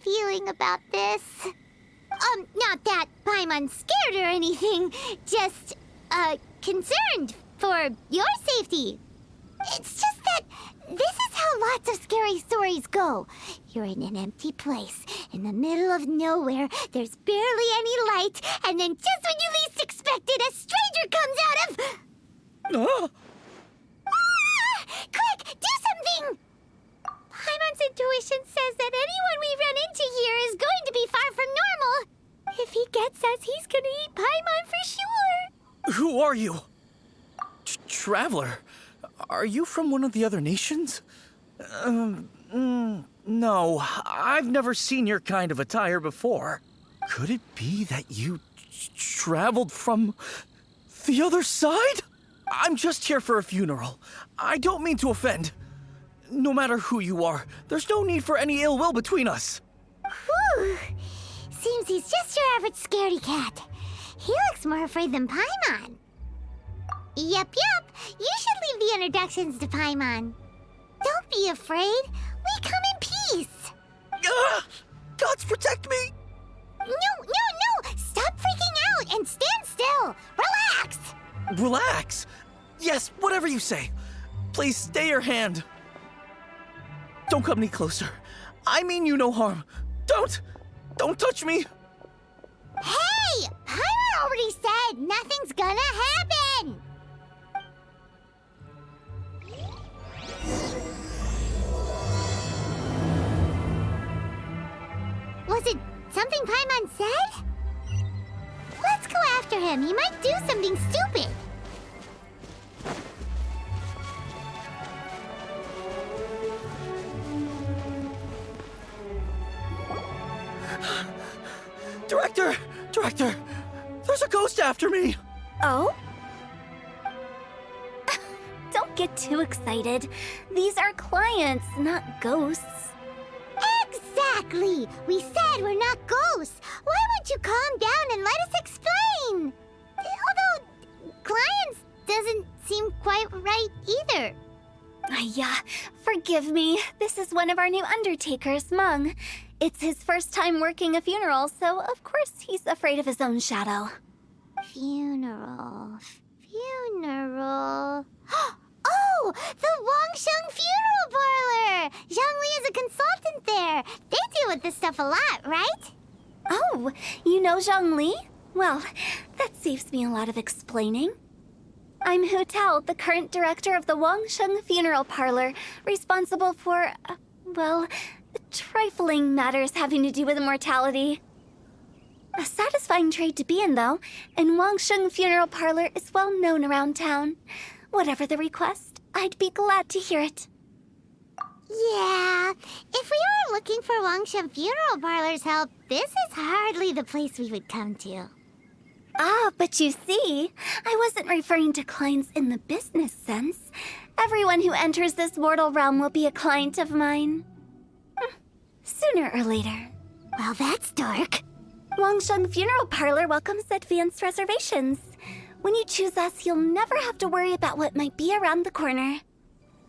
feeling about this. Not that Paimon's scared or anything, just, concerned for your safety. It's just that this is how lots of scary stories go. You're in an empty place, in the middle of nowhere, there's barely any light, and then just when you least expect it, a stranger comes out of... Quick, do something! Paimon's intuition says that anyone we run into here is going to be far from normal. If he gets us, he's gonna eat Paimon for sure. Who are you? Traveler? Are you from one of the other nations? No, I've never seen your kind of attire before. Could it be that you traveled from the other side? I'm just here for a funeral. I don't mean to offend. No matter who you are, there's no need for any ill will between us. Whew. Seems he's just your average scaredy cat. He looks more afraid than Paimon. Yep. You should leave the introductions to Paimon. Don't be afraid. We come in peace. Gods protect me! No. Stop freaking out and stand still. Relax. Relax? Yes, whatever you say. Please stay your hand. Don't come any closer. I mean you no harm. Don't touch me. Hey! Paimon already said nothing's gonna happen. Was it something Paimon said? Let's go after him. He might do something stupid. Director! There's a ghost after me! Oh? Don't get too excited. These are clients, not ghosts. Exactly! We said we're not ghosts. Why won't you calm down and let us explain? Although, clients doesn't seem quite right either. Yeah, forgive me. This is one of our new undertakers, Meng. It's his first time working a funeral, so of course he's afraid of his own shadow. Funeral. Oh! The Wangsheng Funeral Parlor! Zhongli is a consultant there. They deal with this stuff a lot, right? Oh, you know Zhongli? Well, that saves me a lot of explaining. I'm Hu Tao, the current director of the Wangsheng Funeral Parlor, responsible for, trifling matters having to do with immortality. A satisfying trade to be in, though, and Wangsheng Funeral Parlor is well known around town. Whatever the request, I'd be glad to hear it. Yeah, if we were looking for Wangsheng Funeral Parlor's help, this is hardly the place we would come to. Ah, but you see, I wasn't referring to clients in the business sense. Everyone who enters this mortal realm will be a client of mine. Sooner or later. Well, that's dark. Wangsheng Funeral Parlor welcomes advanced reservations. When you choose us, you'll never have to worry about what might be around the corner.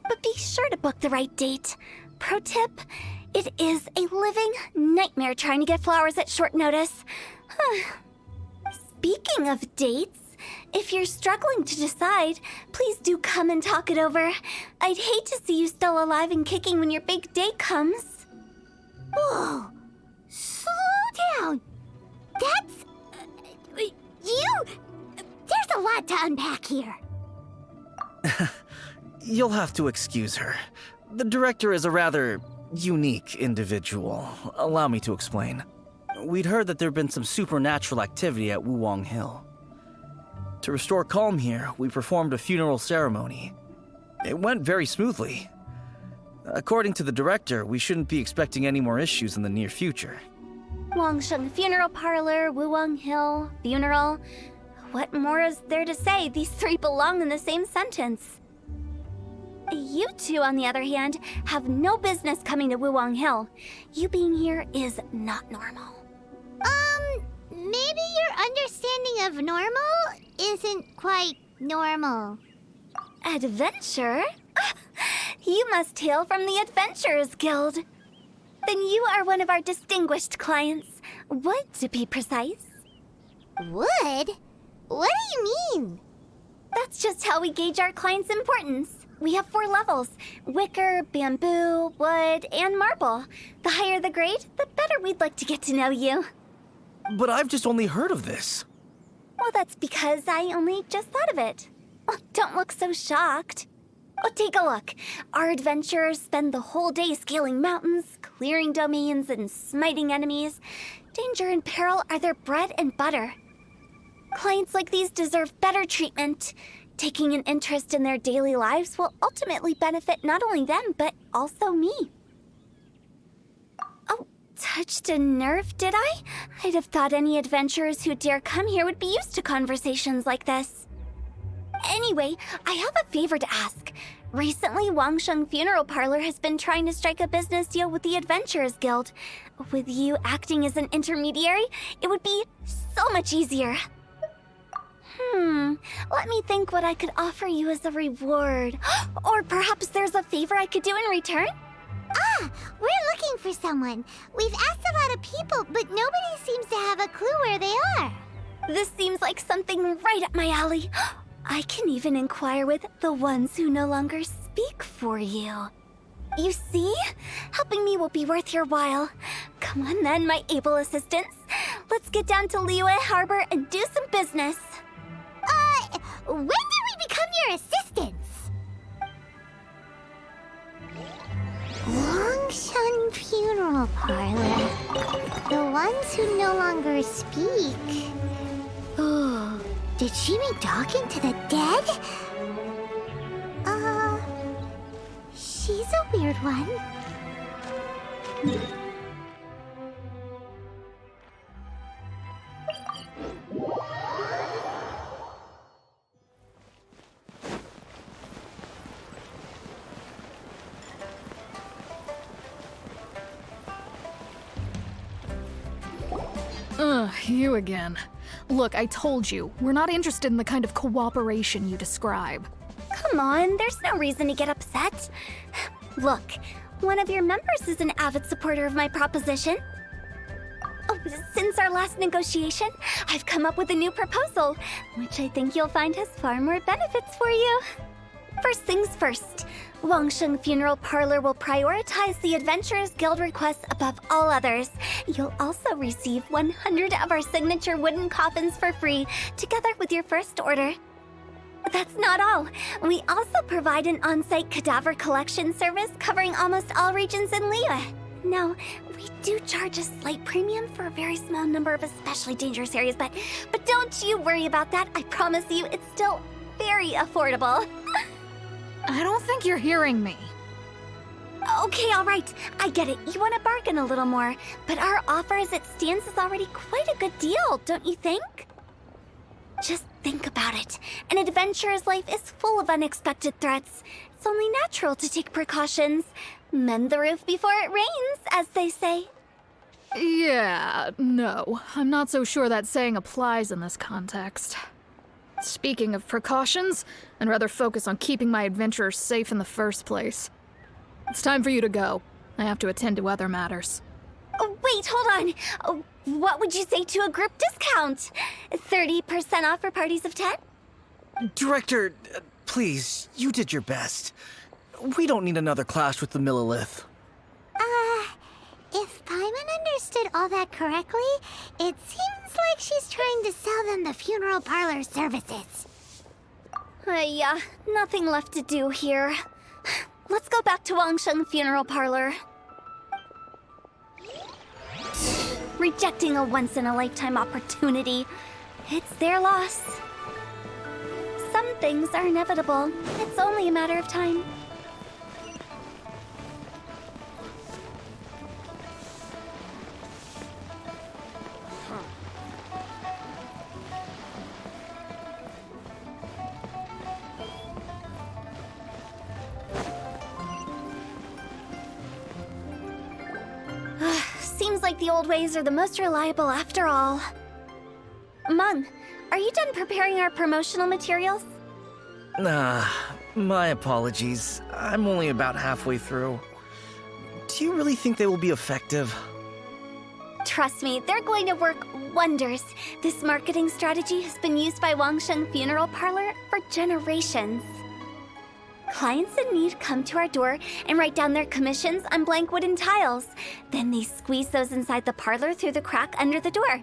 But be sure to book the right date. Pro tip, it is a living nightmare trying to get flowers at short notice. Speaking of dates, if you're struggling to decide, please do come and talk it over. I'd hate to see you still alive and kicking when your big day comes. Whoa! Slow down! That's... There's a lot to unpack here. You'll have to excuse her. The director is a rather unique individual. Allow me to explain. We'd heard that there'd been some supernatural activity at Wuwang Hill. To restore calm here, we performed a funeral ceremony. It went very smoothly. According to the director, we shouldn't be expecting any more issues in the near future. Wangsheng Funeral Parlor, Wuwang Hill, funeral. What more is there to say? These three belong in the same sentence. You two, on the other hand, have no business coming to Wuwang Hill. You being here is not normal. Maybe your understanding of normal isn't quite normal. Adventure? You must hail from the Adventurers Guild. Then you are one of our distinguished clients. Wood, to be precise. Wood? What do you mean? That's just how we gauge our clients' importance. We have 4 levels: wicker, bamboo, wood, and marble. The higher the grade, the better we'd like to get to know you. But I've just only heard of this. Well, that's because I only just thought of it. Oh, don't look so shocked. Oh, take a look. Our adventurers spend the whole day scaling mountains, clearing domains, and smiting enemies. Danger and peril are their bread and butter. Clients like these deserve better treatment. Taking an interest in their daily lives will ultimately benefit not only them, but also me. Oh, touched a nerve, did I? I'd have thought any adventurers who dare come here would be used to conversations like this. Anyway, I have a favor to ask. Recently, Wangsheng Funeral Parlor has been trying to strike a business deal with the Adventurers Guild. With you acting as an intermediary, it would be so much easier. Let me think what I could offer you as a reward. Or perhaps there's a favor I could do in return? Ah, we're looking for someone. We've asked a lot of people, but nobody seems to have a clue where they are. This seems like something right up my alley. I can even inquire with the ones who no longer speak for you. You see? Helping me will be worth your while. Come on then, my able assistants. Let's get down to Liyue Harbor and do some business. When did we become your assistants? Wangsheng Funeral Parlor. The ones who no longer speak. Oh, did she mean talking to the dead? She's a weird one. You again. Look, I told you, we're not interested in the kind of cooperation you describe. Come on, there's no reason to get upset. Look, one of your members is an avid supporter of my proposition. Oh, since our last negotiation, I've come up with a new proposal, which I think you'll find has far more benefits for you. First things first, Wangsheng Funeral Parlor will prioritize the Adventurers Guild requests above all others. You'll also receive 100 of our signature wooden coffins for free, together with your first order. That's not all. We also provide an on-site cadaver collection service covering almost all regions in Liyue. Now, we do charge a slight premium for a very small number of especially dangerous areas, but don't you worry about that. I promise you, it's still very affordable. I don't think you're hearing me. Okay, all right. I get it. You want to bargain a little more, but our offer as it stands is already quite a good deal, don't you think? Just think about it. An adventurer's life is full of unexpected threats. It's only natural to take precautions. Mend the roof before it rains, as they say. Yeah, no. I'm not so sure that saying applies in this context. Speaking of precautions, I'd rather focus on keeping my adventurers safe in the first place. It's time for you to go. I have to attend to other matters. Oh, wait, hold on. Oh, what would you say to a group discount? 30% off for parties of 10? Director, please, you did your best. We don't need another clash with the Millilith. If Paimon understood all that correctly, it seems like she's trying to sell them the funeral parlor services. Yeah, nothing left to do here. Let's go back to Wangsheng Funeral Parlor. Rejecting a once-in-a-lifetime opportunity. It's their loss. Some things are inevitable. It's only a matter of time. Seems like the old ways are the most reliable after all. Meng, are you done preparing our promotional materials? My apologies. I'm only about halfway through. Do Do you really think they will be effective? Trust me, they're going to work wonders. This marketing strategy has been used by Wangsheng Funeral Parlor for generations. Clients in need come to our door and write down their commissions on blank wooden tiles. Then they squeeze those inside the parlor through the crack under the door.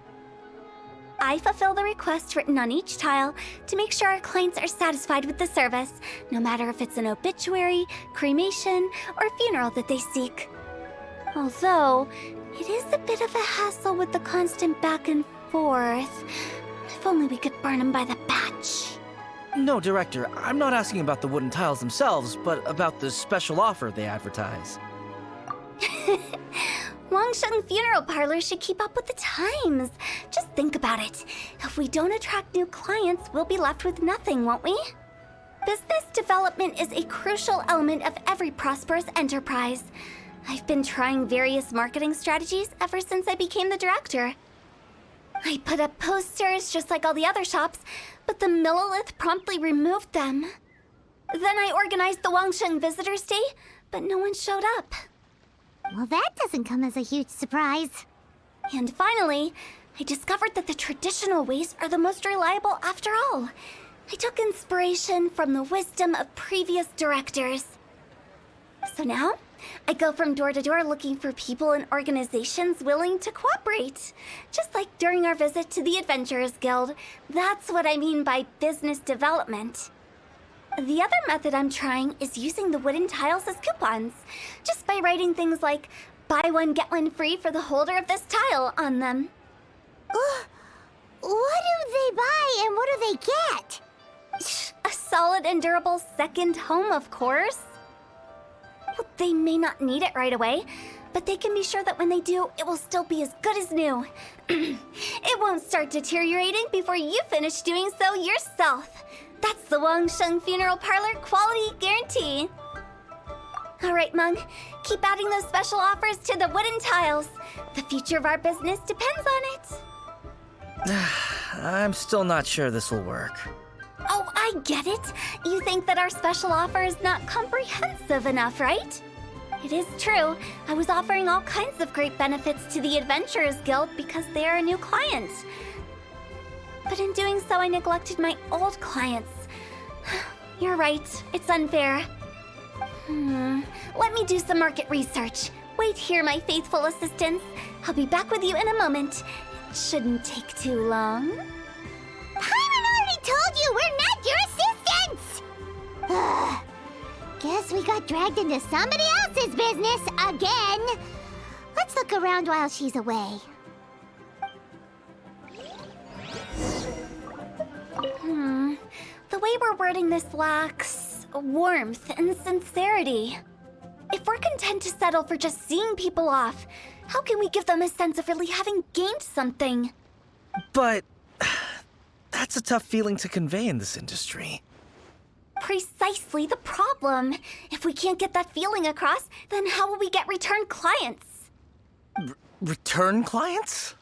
I fulfill the request written on each tile to make sure our clients are satisfied with the service, no matter if it's an obituary, cremation, or funeral that they seek. Although, it is a bit of a hassle with the constant back and forth. If only we could burn them by the batch. No, Director, I'm not asking about the wooden tiles themselves, but about the special offer they advertise. Wangsheng Funeral Parlor should keep up with the times. Just think about it. If we don't attract new clients, we'll be left with nothing, won't we? Business development is a crucial element of every prosperous enterprise. I've been trying various marketing strategies ever since I became the director. I put up posters just like all the other shops, but the Millilith promptly removed them. Then I organized the Wangsheng Visitors Day, but no one showed up. Well, that doesn't come as a huge surprise. And finally, I discovered that the traditional ways are the most reliable after all. I took inspiration from the wisdom of previous directors. So now, I go from door to door looking for people and organizations willing to cooperate. Just like during our visit to the Adventurers Guild. That's what I mean by business development. The other method I'm trying is using the wooden tiles as coupons. Just by writing things like, buy one, get one free for the holder of this tile on them. What do they buy and what do they get? A solid and durable second home, of course. Well, they may not need it right away, but they can be sure that when they do, it will still be as good as new. It won't start deteriorating before you finish doing so yourself. That's the Wangsheng Funeral Parlor quality guarantee. All right, Meng, keep adding those special offers to the wooden tiles. The future of our business depends on it. I'm still not sure this will work. Oh, I get it. You think that our special offer is not comprehensive enough, right? It is true. I was offering all kinds of great benefits to the Adventurers Guild because they are a new client. But in doing so, I neglected my old clients. You're right. It's unfair. Let me do some market research. Wait here, my faithful assistants. I'll be back with you in a moment. It shouldn't take too long. Paimon already told you we're not your assistants! Guess we got dragged into somebody else's business again. Let's look around while she's away. The way we're wording this lacks warmth and sincerity. If we're content to settle for just seeing people off, how can we give them a sense of really having gained something? But that's a tough feeling to convey in this industry. Precisely the problem. If we can't get that feeling across, then how will we get return clients? Return clients?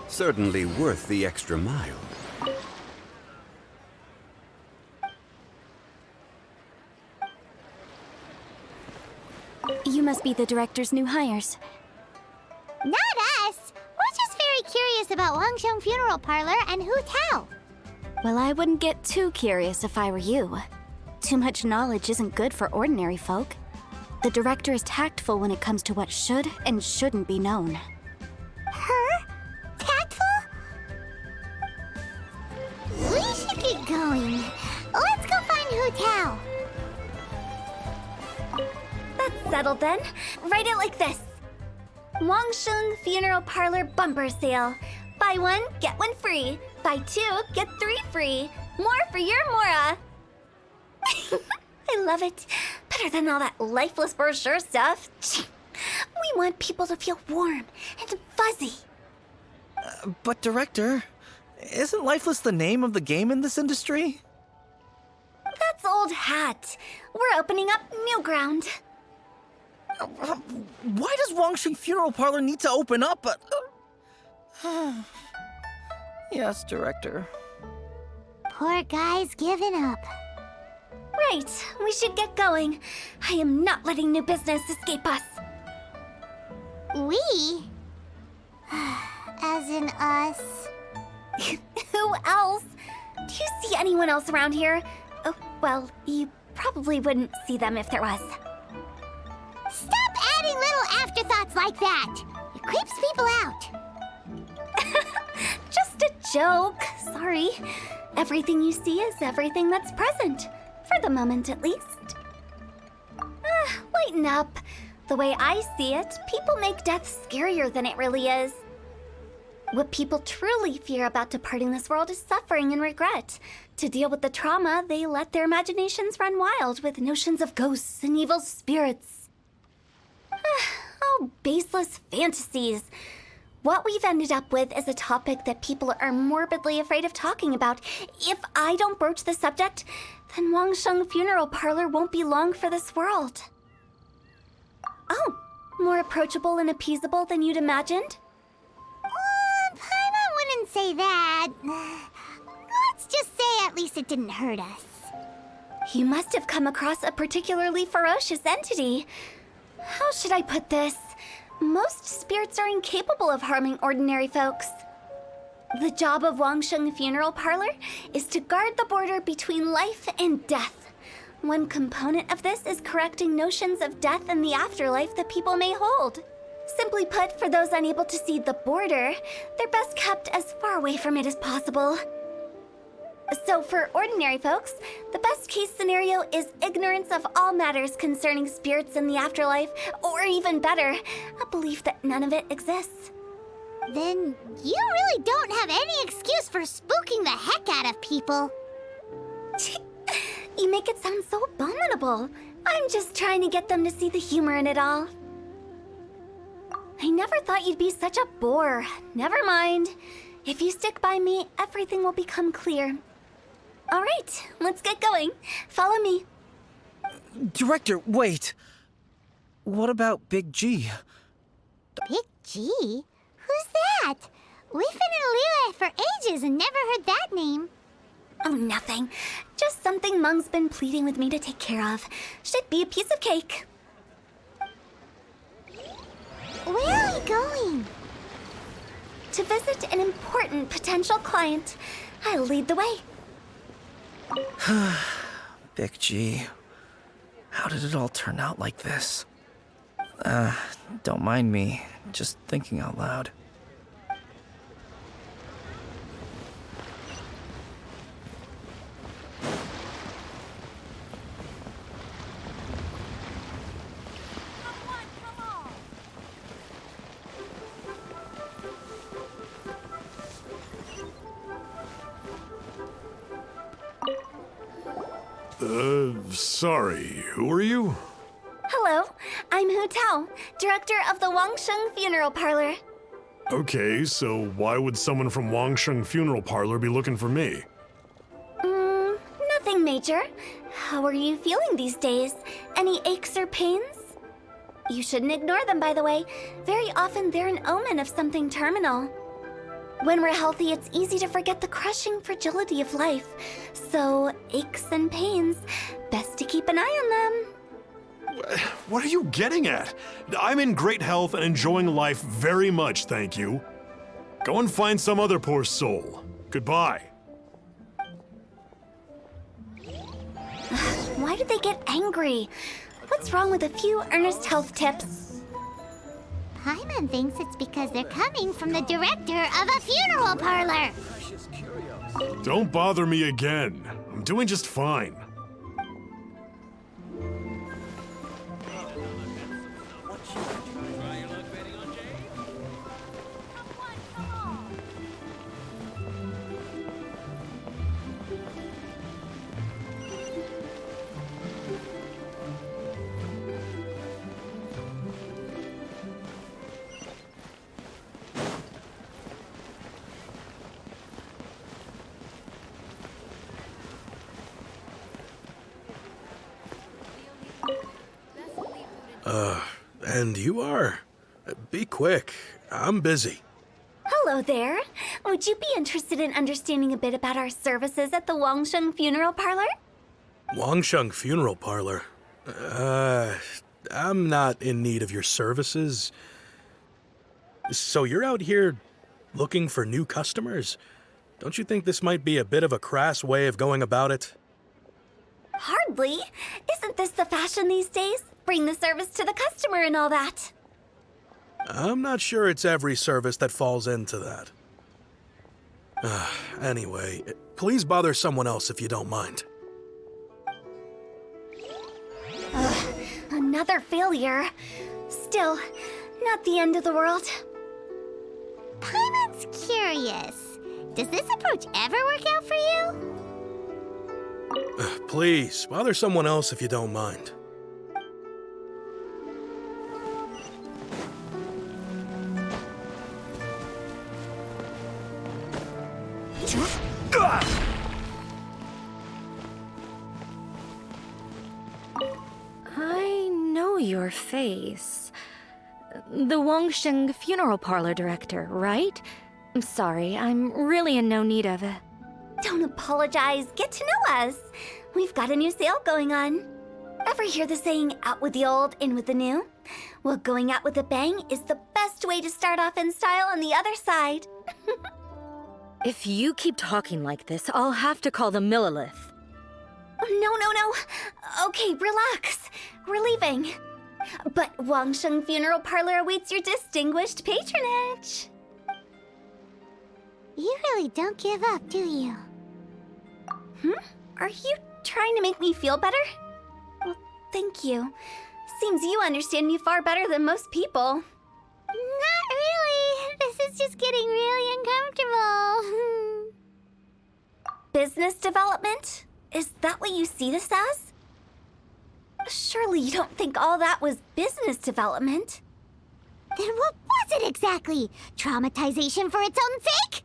Certainly worth the extra mile. You must be the director's new hires. Not us! We're just very curious about Wangsheng Funeral Parlor and Hu Tao. Well, I wouldn't get too curious if I were you. Too much knowledge isn't good for ordinary folk. The director is tactful when it comes to what should and shouldn't be known. Her? Tactful? We should get going. Let's go find Hu Tao. That's settled then. Write it like this. Wangsheng Funeral Parlor Bumper Sale. Buy one, get one free. Buy two, get three free. More for your Mora. I love it. Better than all that lifeless brochure stuff. We want people to feel warm and fuzzy. But Director, isn't lifeless the name of the game in this industry? That's old hat. We're opening up new ground. Why does Wangsheng Funeral Parlor need to open up? Yes, Director. Poor guy's given up. Right, we should get going. I am not letting new business escape us. We? As in us. Who else? Do you see anyone else around here? Oh, well, you probably wouldn't see them if there was. Stop adding little afterthoughts like that. It creeps people out. Just a joke. Sorry. Everything you see is everything that's present. For the moment, at least. Lighten up. The way I see it, people make death scarier than it really is. What people truly fear about departing this world is suffering and regret. To deal with the trauma, they let their imaginations run wild with notions of ghosts and evil spirits. Oh, baseless fantasies. What we've ended up with is a topic that people are morbidly afraid of talking about. If I don't broach the subject, then Wangsheng Funeral Parlor won't be long for this world. Oh, more approachable and appeasable than you'd imagined? Paimon wouldn't say that. Let's just say at least it didn't hurt us. You must have come across a particularly ferocious entity. How should I put this? Most spirits are incapable of harming ordinary folks. The job of Wangsheng Funeral Parlor is to guard the border between life and death. One component of this is correcting notions of death and the afterlife that people may hold. Simply put, for those unable to see the border, they're best kept as far away from it as possible. So for ordinary folks, the best case scenario is ignorance of all matters concerning spirits in the afterlife, or even better, a belief that none of it exists. Then you really don't have any excuse for spooking the heck out of people. You make it sound so abominable. I'm just trying to get them to see the humor in it all. I never thought you'd be such a bore. Never mind. If you stick by me, everything will become clear. All right, let's get going. Follow me. Director, wait. What about Big G? Big G? Who's that? We've been in Liyue for ages and never heard that name. Oh, nothing. Just something Meng's been pleading with me to take care of. Should be a piece of cake. Where are we going? To visit an important potential client. I'll lead the way. Big G. How did it all turn out like this? Don't mind me. Just thinking out loud. Sorry, who are you? Hello, I'm Hu Tao, director of the Wangsheng Funeral Parlor. Okay, so why would someone from Wangsheng Funeral Parlor be looking for me? Nothing major. How are you feeling these days? Any aches or pains? You shouldn't ignore them, by the way. Very often they're an omen of something terminal. When we're healthy, it's easy to forget the crushing fragility of life. So, aches and pains, best to keep an eye on them. What are you getting at? I'm in great health and enjoying life very much, thank you. Go and find some other poor soul. Goodbye. Why do they get angry? What's wrong with a few earnest health tips? Paimon thinks it's because they're coming from the director of a funeral parlor. Don't bother me again. I'm doing just fine. And you are? Be quick. I'm busy. Hello there. Would you be interested in understanding a bit about our services at the Wangsheng Funeral Parlor? Wangsheng Funeral Parlor? I'm not in need of your services. So you're out here looking for new customers? Don't you think this might be a bit of a crass way of going about it? Hardly. Isn't this the fashion these days? Bring the service to the customer and all that. I'm not sure it's every service that falls into that. Anyway, please bother someone else if you don't mind. Another failure. Still, not the end of the world. Paimon's curious. Does this approach ever work out for you? Please, bother someone else if you don't mind. I know your face. The Wangsheng Funeral Parlor director, right? I'm sorry, I'm really in no need of it. Don't apologize. Get to know us. We've got a new sale going on. Ever hear the saying, out with the old, in with the new? Well, going out with a bang is the best way to start off in style on the other side. If you keep talking like this, I'll have to call the Millilith. No. Okay, relax. We're leaving. But Wangsheng Funeral Parlor awaits your distinguished patronage. You really don't give up, do you? Are you trying to make me feel better? Well, thank you. Seems you understand me far better than most people. Not really. This is just getting really uncomfortable. Business development? Is that what you see this as? Surely you don't think all that was business development. Then what was it exactly? Traumatization for its own sake?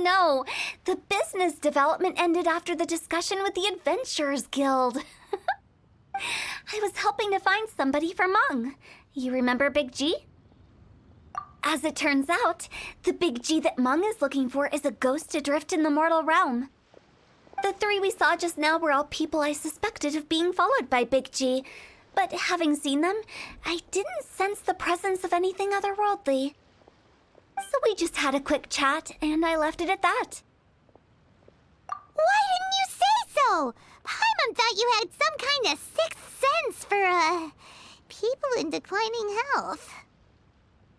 No. The business development ended after the discussion with the Adventurers Guild. I was helping to find somebody for Meng. You remember Big G? As it turns out, the Big G that Meng is looking for is a ghost adrift in the mortal realm. The three we saw just now were all people I suspected of being followed by Big G, but having seen them, I didn't sense the presence of anything otherworldly. So we just had a quick chat, and I left it at that. Why didn't you say so? Paimon thought you had some kind of sixth sense for, people in declining health.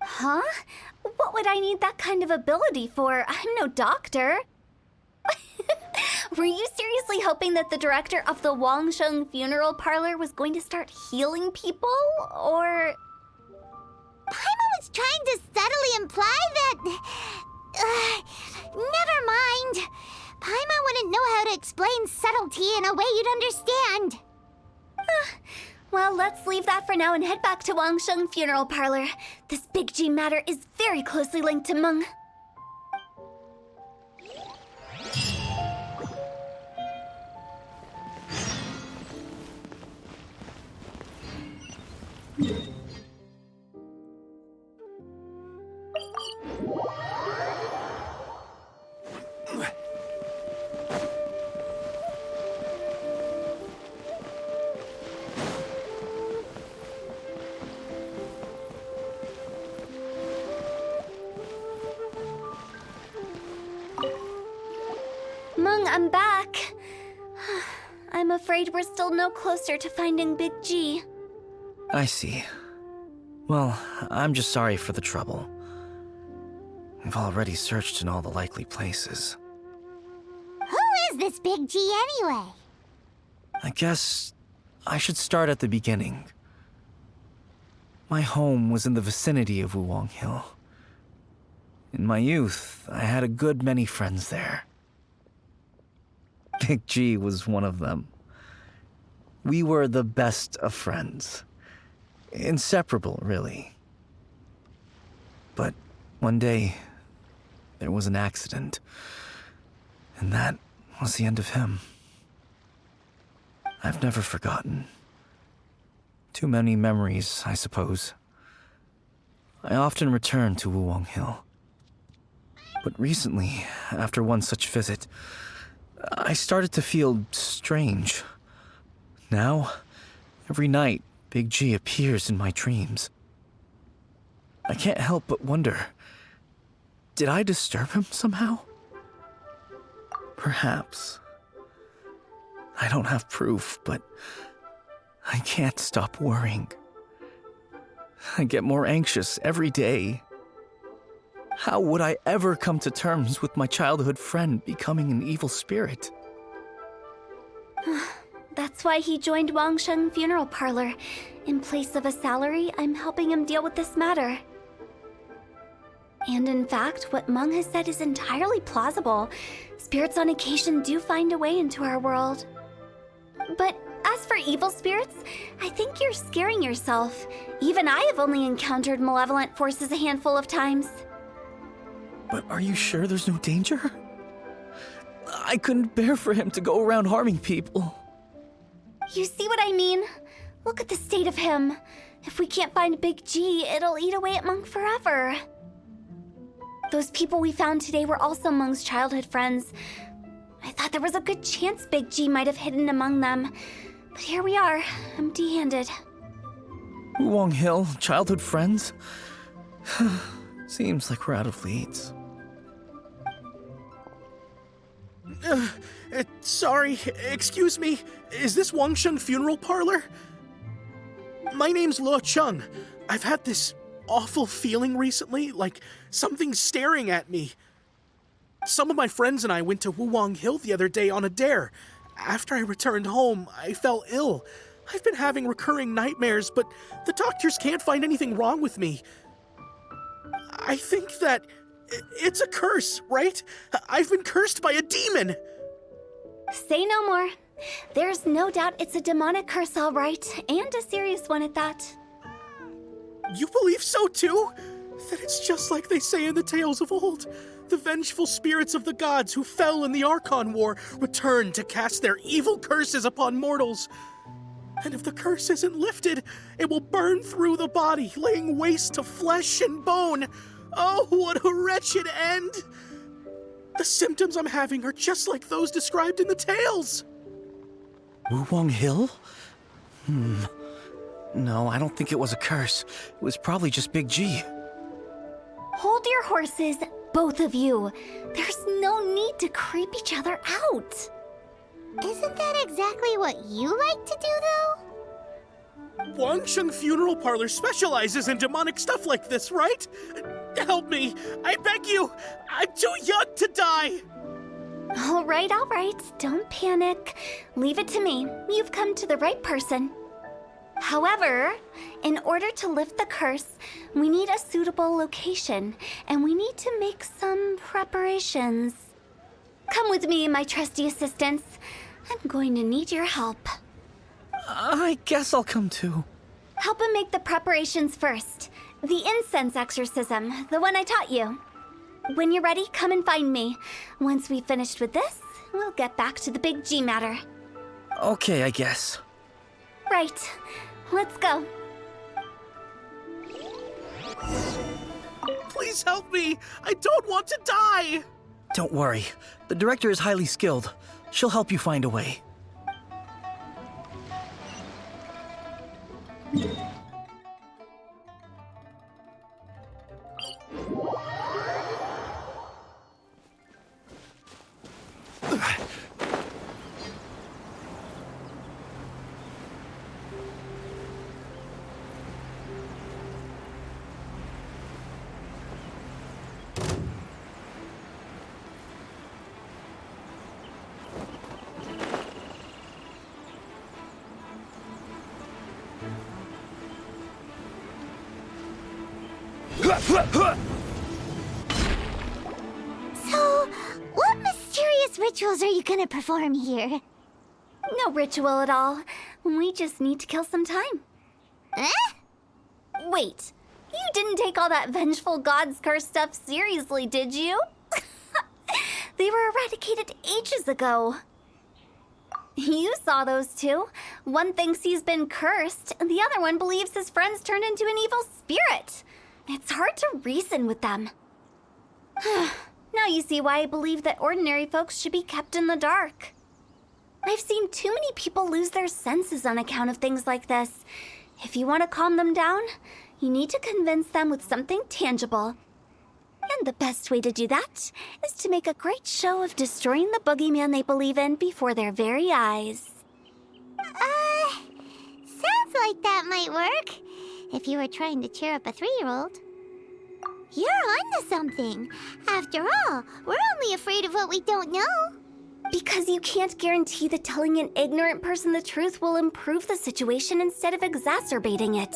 Huh? What would I need that kind of ability for? I'm no doctor. Were you seriously hoping that the director of the Wangsheng Funeral Parlor was going to start healing people, or...? Paimon was trying to subtly imply that... never mind. Paimon wouldn't know how to explain subtlety in a way you'd understand. Well, let's leave that for now and head back to Wangsheng Funeral Parlor. This Big G matter is very closely linked to Meng. Meng, I'm back. I'm afraid we're still no closer to finding Big G. I see. Well, I'm just sorry for the trouble. We've already searched in all the likely places. Who is this Big G anyway? I guess I should start at the beginning. My home was in the vicinity of Wuwang Hill. In my youth, I had a good many friends there. Big G was one of them. We were the best of friends. Inseparable, really. But one day, there was an accident. And that was the end of him. I've never forgotten. Too many memories, I suppose. I often return to Wuwang Hill. But recently, after one such visit, I started to feel strange. Now, every night, Big G appears in my dreams. I can't help but wonder, did I disturb him somehow? Perhaps. I don't have proof, but I can't stop worrying. I get more anxious every day. How would I ever come to terms with my childhood friend becoming an evil spirit? That's why he joined Wangsheng Funeral Parlor. In place of a salary, I'm helping him deal with this matter. And in fact, what Meng has said is entirely plausible. Spirits on occasion do find a way into our world. But as for evil spirits, I think you're scaring yourself. Even I have only encountered malevolent forces a handful of times. But are you sure there's no danger? I couldn't bear for him to go around harming people. You see what I mean? Look at the state of him. If we can't find Big G, it'll eat away at Meng forever. Those people we found today were also Meng's childhood friends. I thought there was a good chance Big G might have hidden among them. But here we are, empty-handed. Wuwang Hill, childhood friends? Seems like we're out of leads. Sorry, excuse me. Is this Wangsheng Funeral Parlor? My name's Luo Chung. I've had this awful feeling recently, like something's staring at me. Some of my friends and I went to Wuwang Hill the other day on a dare. After I returned home, I fell ill. I've been having recurring nightmares, but the doctors can't find anything wrong with me. I think that it's a curse, right? I've been cursed by a demon. Say no more. There's no doubt it's a demonic curse, all right, and a serious one at that. You believe so too? That it's just like they say in the tales of old. The vengeful spirits of the gods who fell in the Archon War return to cast their evil curses upon mortals. And if the curse isn't lifted, it will burn through the body, laying waste to flesh and bone. Oh, what a wretched end! The symptoms I'm having are just like those described in the tales. Wuwang Hill? No, I don't think it was a curse. It was probably just Big G. Hold your horses, both of you. There's no need to creep each other out. Isn't that exactly what you like to do, though? Wangsheng Funeral Parlor specializes in demonic stuff like this, right? Help me, I beg you. I'm too young to die. All right, don't panic. Leave it to me. You've come to the right person. However, in order to lift the curse, we need a suitable location, and we need to make some preparations. Come with me, my trusty assistants. I'm going to need your help. I guess I'll come too. Help him make the preparations first. The incense exorcism, the one I taught you. When you're ready, come and find me. Once we've finished with this, we'll get back to the Big G matter. Okay, I guess. Right. Let's go. Please help me. I don't want to die. Don't worry. The director is highly skilled. She'll help you find a way. So, what mysterious rituals are you gonna perform here? No ritual at all. We just need to kill some time. Eh? Wait, you didn't take all that vengeful god's curse stuff seriously, did you? They were eradicated ages ago. You saw those too. One thinks he's been cursed, and the other one believes his friend's turned into an evil spirit. It's hard to reason with them. Now you see why I believe that ordinary folks should be kept in the dark. I've seen too many people lose their senses on account of things like this. If you want to calm them down, you need to convince them with something tangible. And the best way to do that is to make a great show of destroying the boogeyman they believe in before their very eyes. Sounds like that might work. If you were trying to cheer up a 3-year-old. You're onto something. After all, we're only afraid of what we don't know. Because you can't guarantee that telling an ignorant person the truth will improve the situation instead of exacerbating it.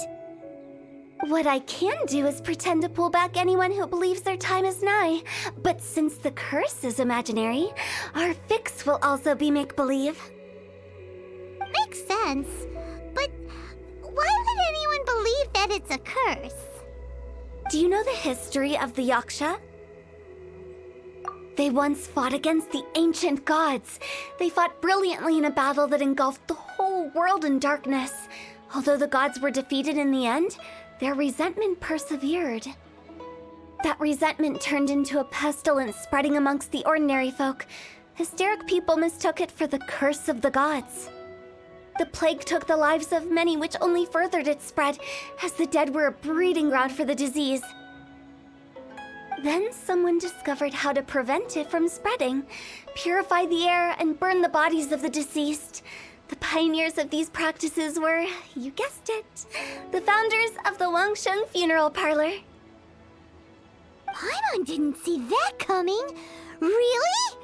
What I can do is pretend to pull back anyone who believes their time is nigh. But since the curse is imaginary, our fix will also be make-believe. Makes sense. But why would anyone believe that it's a curse? Do you know the history of the Yaksha? They once fought against the ancient gods. They fought brilliantly in a battle that engulfed the whole world in darkness. Although the gods were defeated in the end, their resentment persevered. That resentment turned into a pestilence spreading amongst the ordinary folk. Hysteric people mistook it for the curse of the gods. The plague took the lives of many, which only furthered its spread, as the dead were a breeding ground for the disease. Then someone discovered how to prevent it from spreading, purify the air, and burn the bodies of the deceased. The pioneers of these practices were, you guessed it, the founders of the Wangsheng funeral parlor. Paimon didn't see that coming. Really?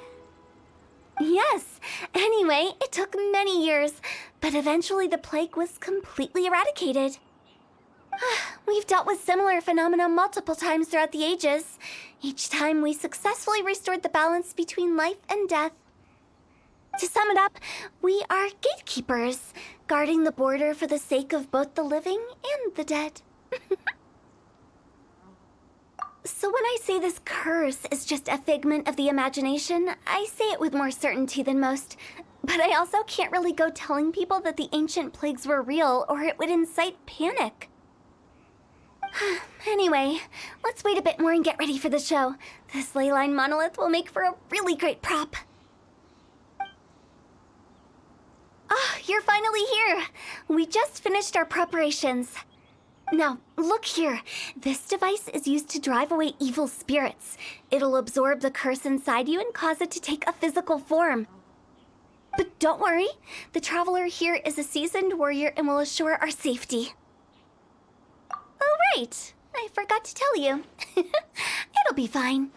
Yes. Anyway, it took many years, but eventually the plague was completely eradicated. We've dealt with similar phenomena multiple times throughout the ages. Each time we successfully restored the balance between life and death. To sum it up, we are gatekeepers, guarding the border for the sake of both the living and the dead. So when I say this curse is just a figment of the imagination, I say it with more certainty than most. But I also can't really go telling people that the ancient plagues were real, or it would incite panic. Anyway, let's wait a bit more and get ready for the show. This ley line monolith will make for a really great prop. Ah, you're finally here! We just finished our preparations. Now, look here. This device is used to drive away evil spirits. It'll absorb the curse inside you and cause it to take a physical form. But don't worry, the traveler here is a seasoned warrior and will assure our safety. Oh, right. I forgot to tell you. It'll be fine.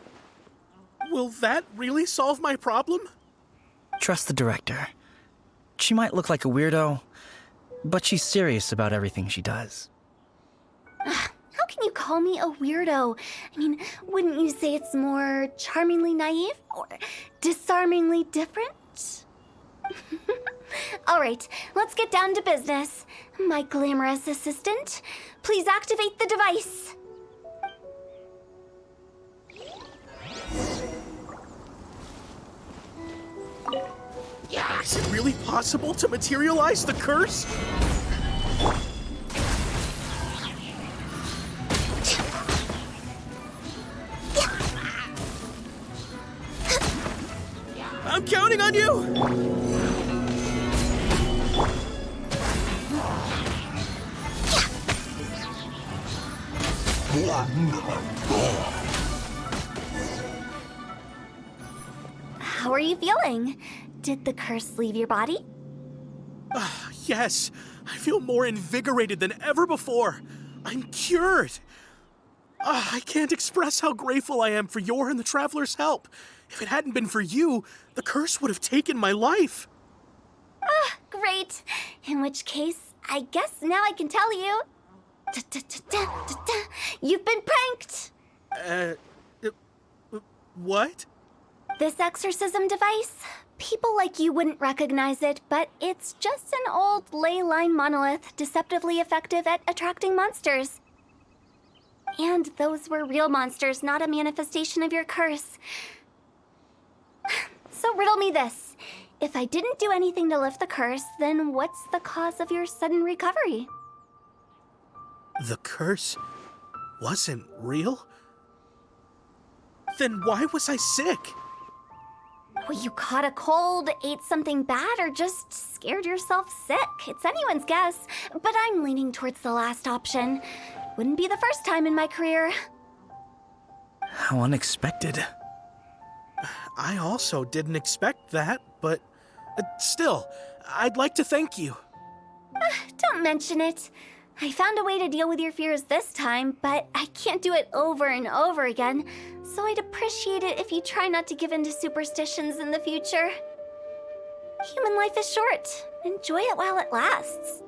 Will that really solve my problem? Trust the director. She might look like a weirdo, but she's serious about everything she does. How can you call me a weirdo? I mean, wouldn't you say it's more charmingly naive or disarmingly different? All right, let's get down to business. My glamorous assistant, please activate the device. Is it really possible to materialize the curse? I'm counting on you! How are you feeling? Did the curse leave your body? Yes, I feel more invigorated than ever before. I'm cured. I can't express how grateful I am for your and the Traveler's help. If it hadn't been for you, the curse would have taken my life. Great. In which case, I guess now I can tell you. You've been pranked! What? This exorcism device? People like you wouldn't recognize it, but it's just an old ley line monolith deceptively effective at attracting monsters. And those were real monsters, not a manifestation of your curse. So riddle me this. If I didn't do anything to lift the curse, then what's the cause of your sudden recovery? The curse wasn't real? Then why was I sick? Well, you caught a cold, ate something bad, or just scared yourself sick. It's anyone's guess, but I'm leaning towards the last option. Wouldn't be the first time in my career. How unexpected. I also didn't expect that, but still, I'd like to thank you. Don't mention it. I found a way to deal with your fears this time, but I can't do it over and over again, so I'd appreciate it if you try not to give in to superstitions in the future. Human life is short. Enjoy it while it lasts.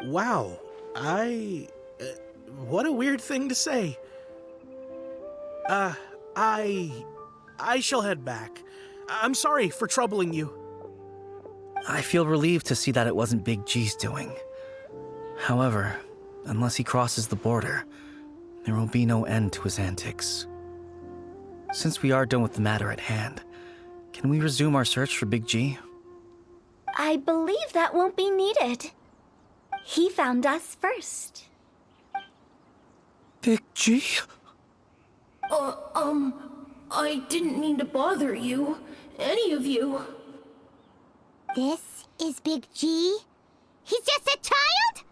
Wow, what a weird thing to say. I shall head back. I'm sorry for troubling you. I feel relieved to see that it wasn't Big G's doing. However, unless he crosses the border, there will be no end to his antics. Since we are done with the matter at hand, can we resume our search for Big G? I believe that won't be needed. He found us first. Big G? I didn't mean to bother you. Any of you. This is Big G? He's just a child?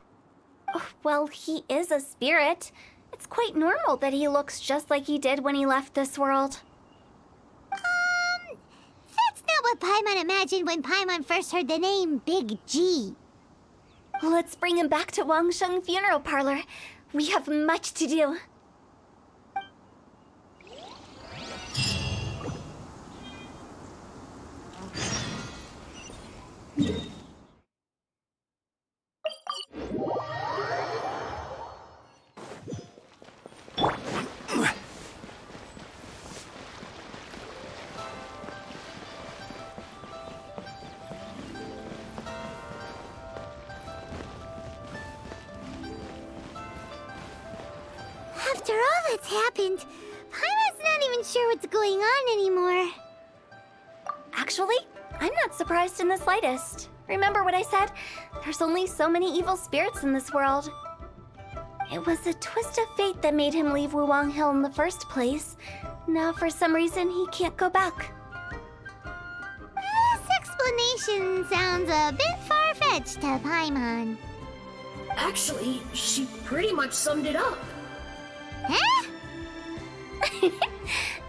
Oh, well, he is a spirit. It's quite normal that he looks just like he did when he left this world. That's not what Paimon imagined when Paimon first heard the name Big G. Let's bring him back to Wangsheng Funeral Parlor. We have much to do. After all that's happened, Paimon's not even sure what's going on anymore. Actually, I'm not surprised in the slightest. Remember what I said? There's only so many evil spirits in this world. It was a twist of fate that made him leave Wuwang Hill in the first place. Now, for some reason, he can't go back. This explanation sounds a bit far-fetched to Paimon. Actually, she pretty much summed it up. Huh?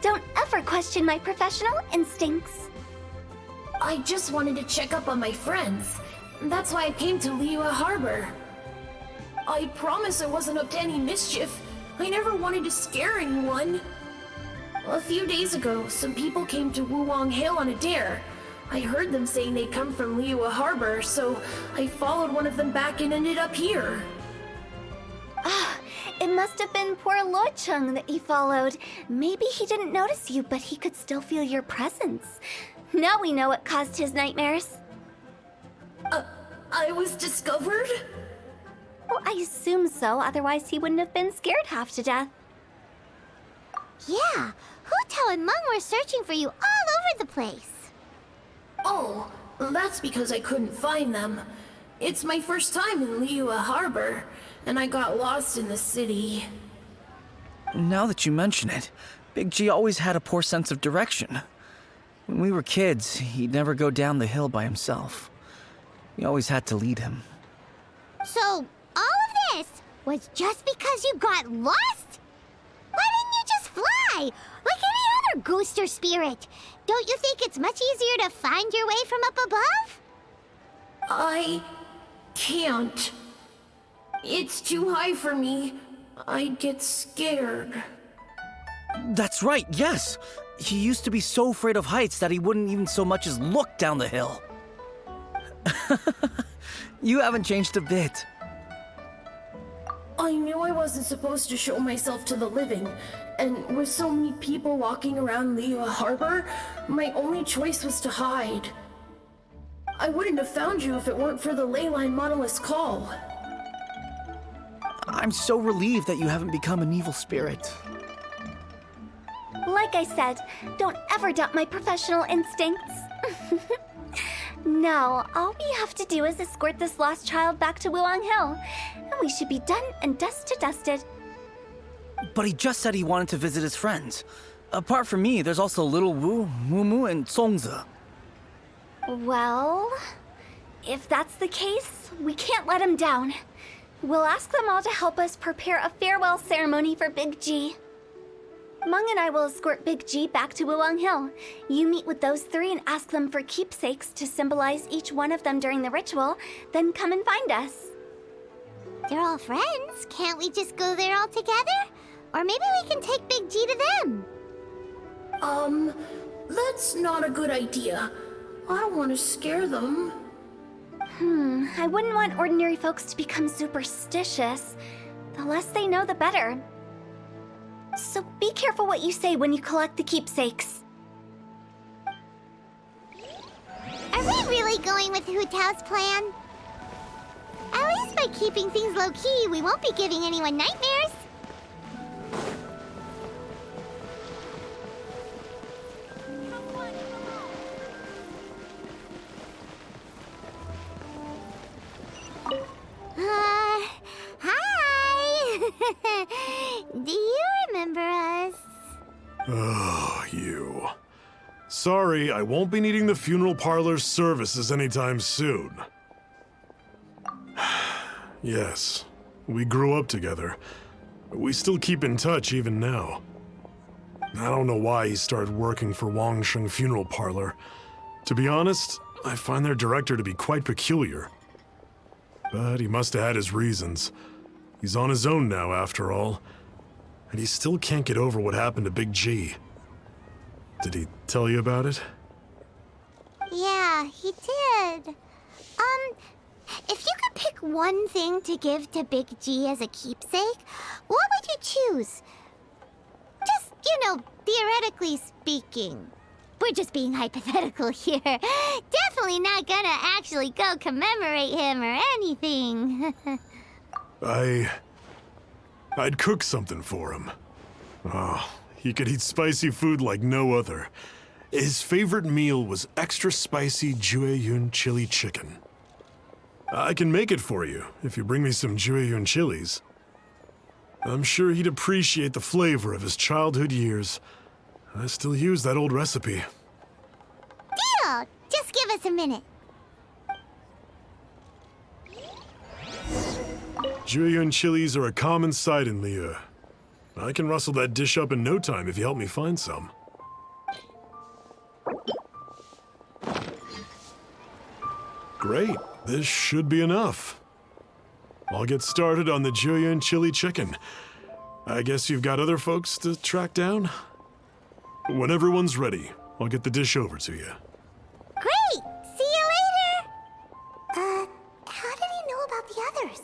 Don't ever question my professional instincts. I just wanted to check up on my friends. That's why I came to Liyue Harbor. I promise I wasn't up to any mischief. I never wanted to scare anyone. A few days ago, some people came to Wuwang Hill on a dare. I heard them saying they'd come from Liyue Harbor, so I followed one of them back and ended up here. It must have been poor Luocheng that you followed. Maybe he didn't notice you, but he could still feel your presence. Now we know what caused his nightmares. I was discovered? Well, I assume so, otherwise he wouldn't have been scared half to death. Yeah, Hu Tao and Meng were searching for you all over the place. Oh, that's because I couldn't find them. It's my first time in Liyue Harbor, and I got lost in the city. Now that you mention it, Big G always had a poor sense of direction. When we were kids, he'd never go down the hill by himself. We always had to lead him. So, all of this was just because you got lost? Why didn't you just fly? Like any other ghost or spirit? Don't you think it's much easier to find your way from up above? I can't. It's too high for me. I'd get scared. That's right, yes! He used to be so afraid of heights that he wouldn't even so much as look down the hill. You haven't changed a bit. I knew I wasn't supposed to show myself to the living, and with so many people walking around Liyue Harbor, my only choice was to hide. I wouldn't have found you if it weren't for the Leyline Monolith's call. I'm so relieved that you haven't become an evil spirit. Like I said, don't ever doubt my professional instincts. Now, all we have to do is escort this lost child back to Wuwang Hill, and we should be done and dust to dusted. But he just said he wanted to visit his friends. Apart from me, there's also Little Wu, Mumu, and Songza. Well, if that's the case, we can't let him down. We'll ask them all to help us prepare a farewell ceremony for Big G. Meng and I will escort Big G back to Wuwang Hill. You meet with those three and ask them for keepsakes to symbolize each one of them during the ritual, then come and find us. They're all friends. Can't we just go there all together? Or maybe we can take Big G to them. That's not a good idea. I don't want to scare them. I wouldn't want ordinary folks to become superstitious. The less they know, the better. So be careful what you say when you collect the keepsakes. Are we really going with Hu Tao's plan? At least by keeping things low-key, we won't be giving anyone nightmares. Hi! Do you remember us? Oh, you. Sorry, I won't be needing the funeral parlor's services anytime soon. Yes, we grew up together. We still keep in touch even now. I don't know why he started working for Wangsheng Funeral Parlor. To be honest, I find their director to be quite peculiar. But he must have had his reasons. He's on his own now, after all. And he still can't get over what happened to Big G. Did he tell you about it? Yeah, he did. If you could pick one thing to give to Big G as a keepsake, what would you choose? Just, theoretically speaking. We're just being hypothetical here. Definitely not gonna actually go commemorate him or anything. I'd cook something for him. Oh, he could eat spicy food like no other. His favorite meal was extra spicy Jueyun chili chicken. I can make it for you if you bring me some Jueyun chilies. I'm sure he'd appreciate the flavor of his childhood years. I still use that old recipe. Deal! Just give us a minute. Jueyun chilies are a common sight in Liu. I can rustle that dish up in no time if you help me find some. Great, this should be enough. I'll get started on the Jueyun chili chicken. I guess you've got other folks to track down? When everyone's ready, I'll get the dish over to you. Great! See you later! How did he know about the others?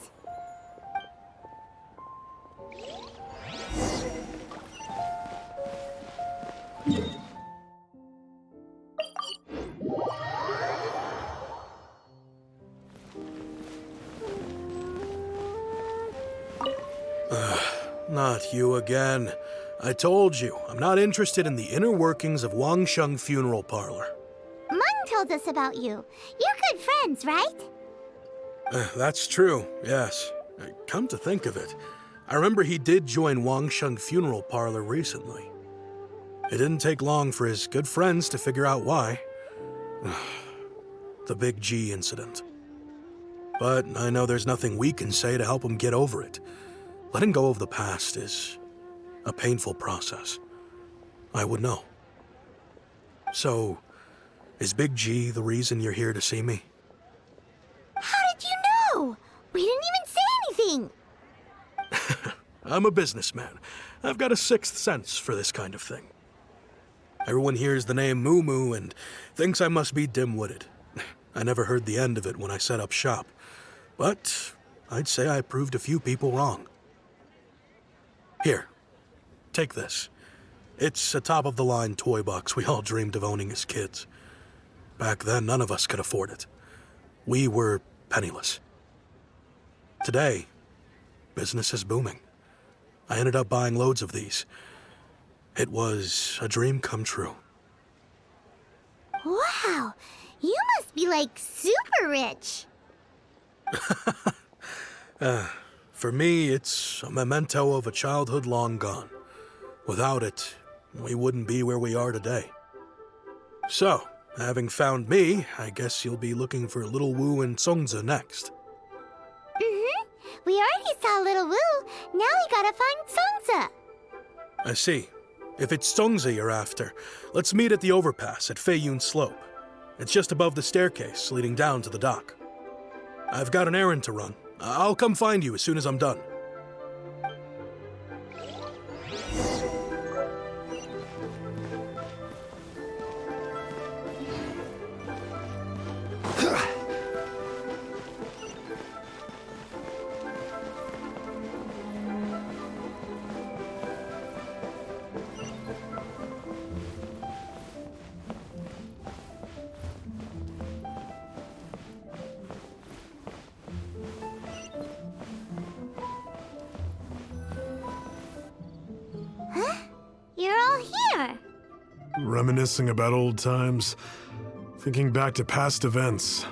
Not you again. I told you, I'm not interested in the inner workings of Wangsheng Funeral Parlor. Meng told us about you. You're good friends, right? That's true, yes. Come to think of it, I remember he did join Wangsheng Funeral Parlor recently. It didn't take long for his good friends to figure out why. The Big G incident. But I know there's nothing we can say to help him get over it. Letting go of the past is a painful process. I would know. So, is Big G the reason you're here to see me? How did you know? We didn't even say anything. I'm a businessman. I've got a sixth sense for this kind of thing. Everyone hears the name Moo Moo and thinks I must be dim-witted. I never heard the end of it when I set up shop. But I'd say I proved a few people wrong. Here, take this. It's a top-of-the-line toy box we all dreamed of owning as kids. Back then, none of us could afford it. We were penniless. Today, business is booming. I ended up buying loads of these. It was a dream come true. Wow, you must be like super rich. For me, it's a memento of a childhood long gone. Without it, we wouldn't be where we are today. So, having found me, I guess you'll be looking for little Wu and Songzi next. We already saw little Wu. Now we gotta find Songzi. I see. If it's Songzi you're after, let's meet at the overpass at Feiyun Slope. It's just above the staircase leading down to the dock. I've got an errand to run. I'll come find you as soon as I'm done. You're all here. Reminiscing about old times, thinking back to past events.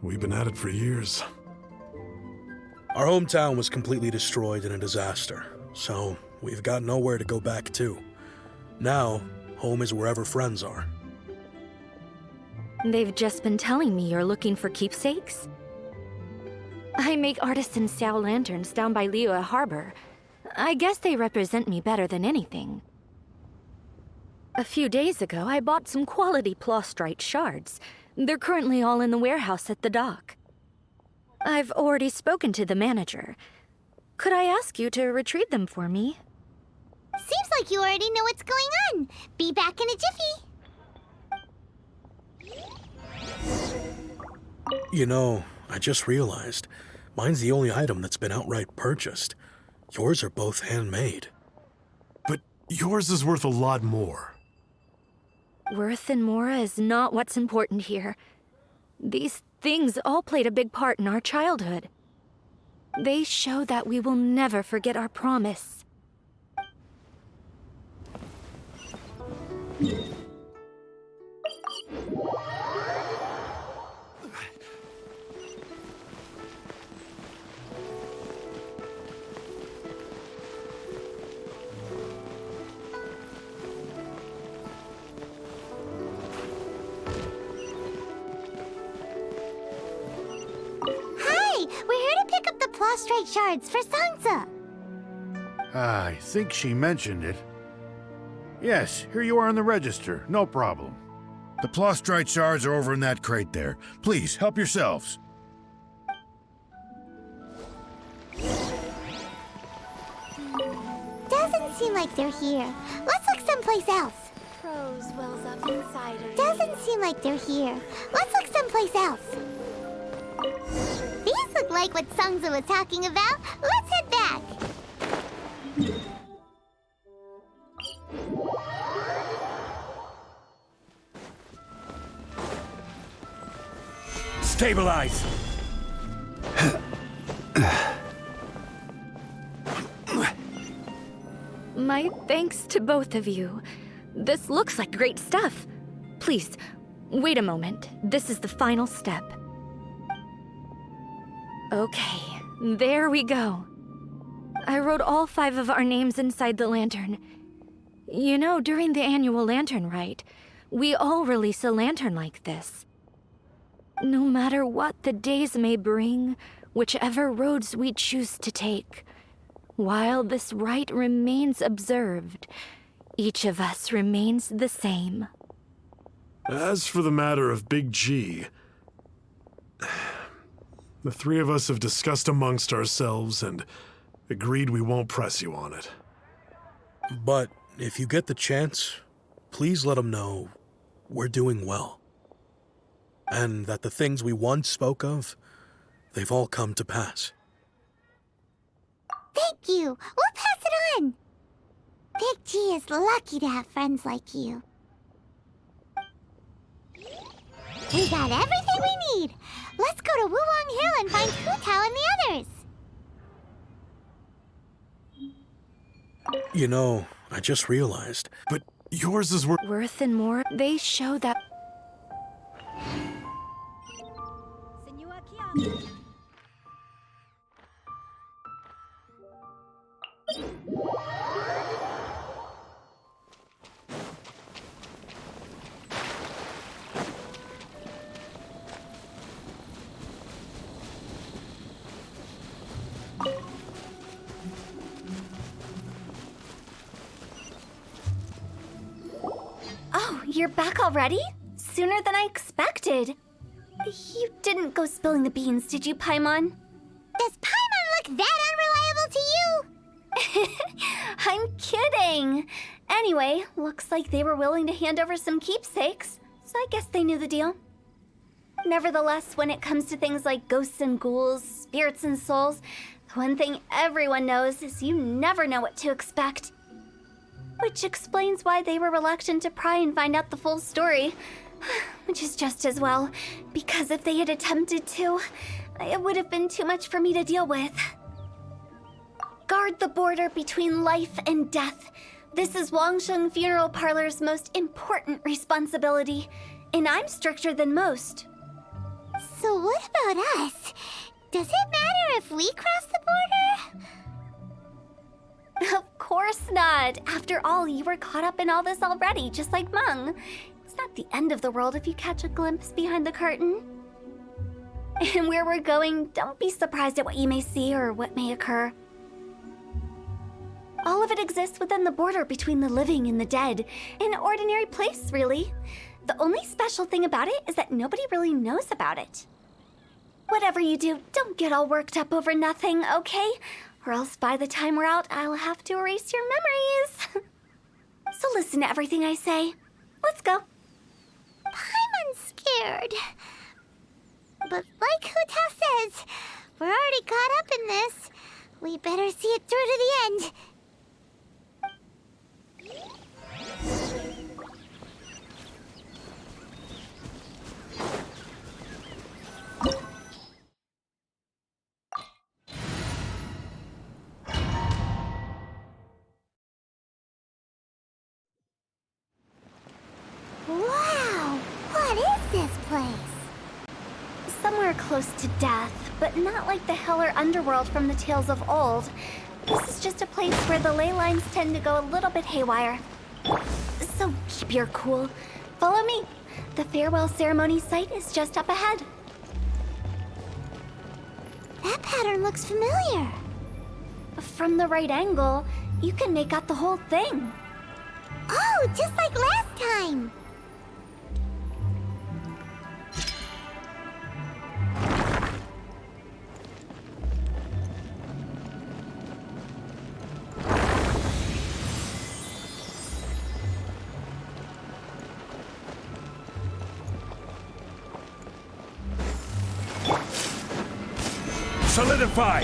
We've been at it for years. Our hometown was completely destroyed in a disaster, so we've got nowhere to go back to. Now, home is wherever friends are. They've just been telling me you're looking for keepsakes. I make artisan Xiao lanterns down by Liyue Harbor. I guess they represent me better than anything. A few days ago, I bought some quality plastrite shards. They're currently all in the warehouse at the dock. I've already spoken to the manager. Could I ask you to retrieve them for me? Seems like you already know what's going on. Be back in a jiffy. You know, I just realized, mine's the only item that's been outright purchased. Yours are both handmade. But yours is worth a lot more. Worth and more is not what's important here. These things all played a big part in our childhood. They show that we will never forget our promise. We're here to pick up the plastrite shards for Sansa. I think she mentioned it. Yes, here you are on the register. No problem. The plastrite shards are over in that crate there. Please, help yourselves. Doesn't seem like they're here. Let's look someplace else. Prose wells up inside of Doesn't seem like they're here. Let's look someplace else. These look like what Sungza was talking about. Let's head back. Stabilize! My thanks to both of you. This looks like great stuff. Please, wait a moment. This is the final step. Okay, there we go. I wrote all 5 of our names inside the lantern. You know, during the annual lantern rite, we all release a lantern like this. No matter what the days may bring, whichever roads we choose to take, while this rite remains observed, each of us remains the same. As for the matter of Big G, the 3 of us have discussed amongst ourselves and agreed we won't press you on it. But if you get the chance, please let them know we're doing well. And that the things we once spoke of, they've all come to pass. Thank you. We'll pass it on. Big G is lucky to have friends like you. We got everything we need. Let's go to Wuwang Hill and find Hu Tao and the others. You know, I just realized. But yours is worth. Worth and more, they show that. Oh, you're back already? Sooner than I expected. You didn't go spilling the beans, did you, Paimon? Does Paimon look that unreliable to you? I'm kidding. Anyway, looks like they were willing to hand over some keepsakes, so I guess they knew the deal. Nevertheless, when it comes to things like ghosts and ghouls, spirits and souls, the one thing everyone knows is you never know what to expect. Which explains why they were reluctant to pry and find out the full story. Which is just as well, because if they had attempted to, it would have been too much for me to deal with. Guard the border between life and death. This is Wangsheng Funeral Parlor's most important responsibility, and I'm stricter than most. So what about us? Does it matter if we cross the border? Of course not. After all, you were caught up in all this already, just like Meng. It's not the end of the world if you catch a glimpse behind the curtain. And where we're going, don't be surprised at what you may see or what may occur. All of it exists within the border between the living and the dead. An ordinary place, really. The only special thing about it is that nobody really knows about it. Whatever you do, don't get all worked up over nothing, okay? Or else by the time we're out, I'll have to erase your memories. So listen to everything I say. Let's go. Paimon's scared. But like Hu Tao says, we're already caught up in this. We better see it through to the end. Wow! What is this place? Somewhere close to death, but not like the hell or underworld from the tales of old. This is just a place where the ley lines tend to go a little bit haywire. So keep your cool. Follow me. The farewell ceremony site is just up ahead. That pattern looks familiar. From the right angle, you can make out the whole thing. Oh, just like last time. Solidify!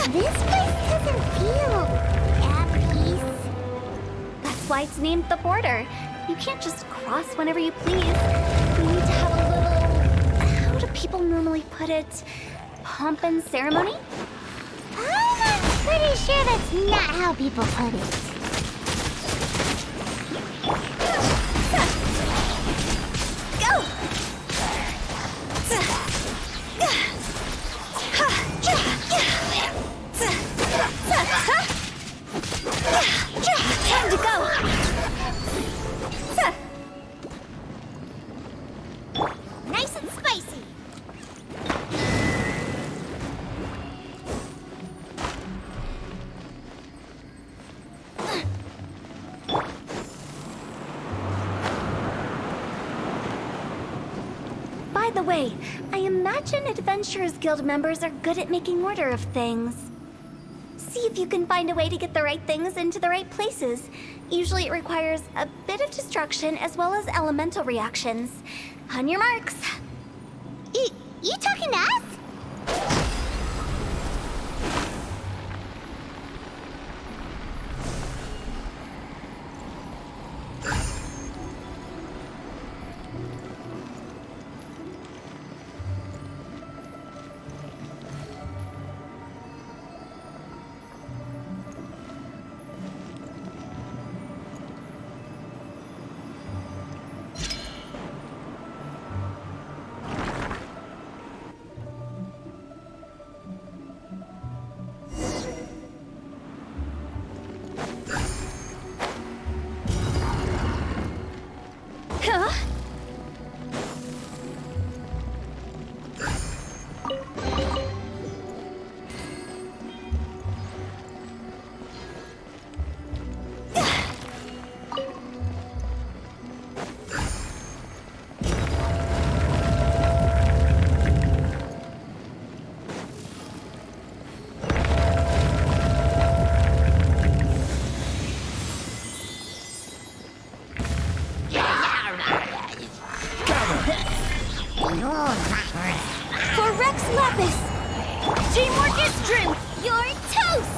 This place doesn't feel at peace. That's why it's named the border. You can't just cross whenever you please. You need to have a little... How do people normally put it? Pomp and ceremony? I'm pretty sure that's not how people put it. Go! Time to go! Nice and spicy. By the way, I imagine Adventurers Guild members are good at making order of things. See if you can find a way to get the right things into the right places. Usually it requires a bit of destruction as well as elemental reactions. On your marks. You talking to us? For Rex Lapis! Teamwork is strength! You're toast!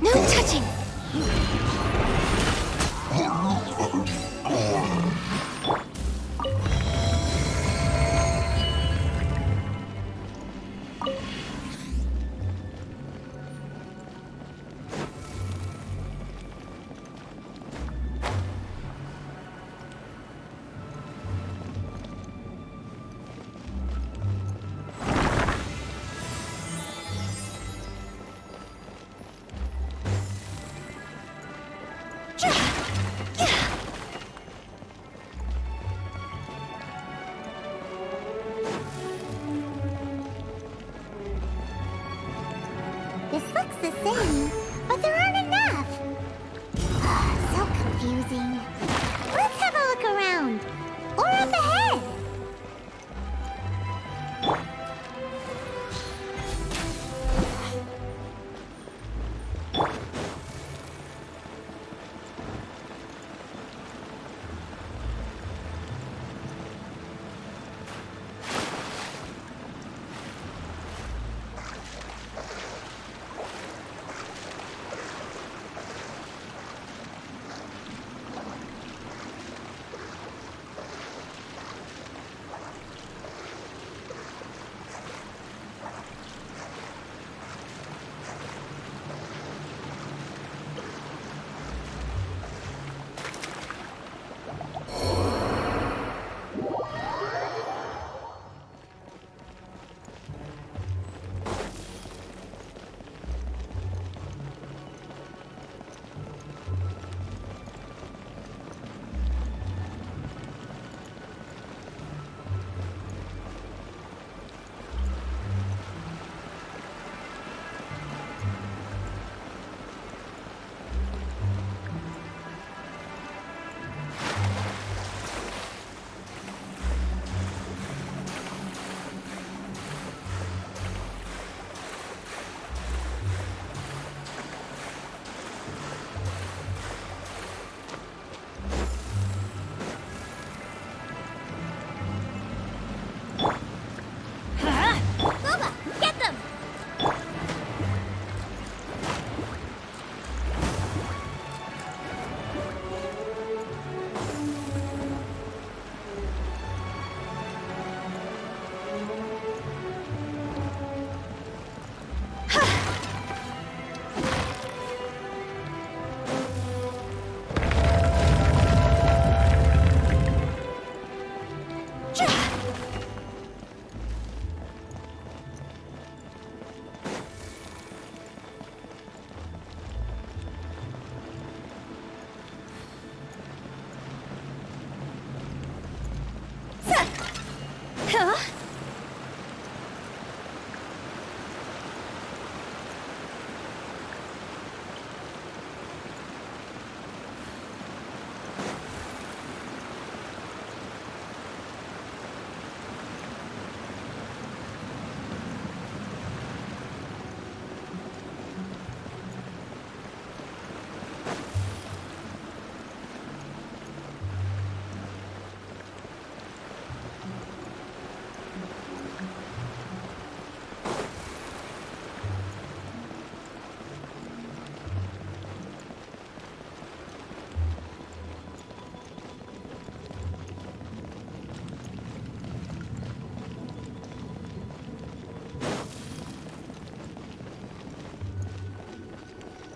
No touching! This looks the same, but there aren't enough. So confusing. Let's have a look around. Or up ahead.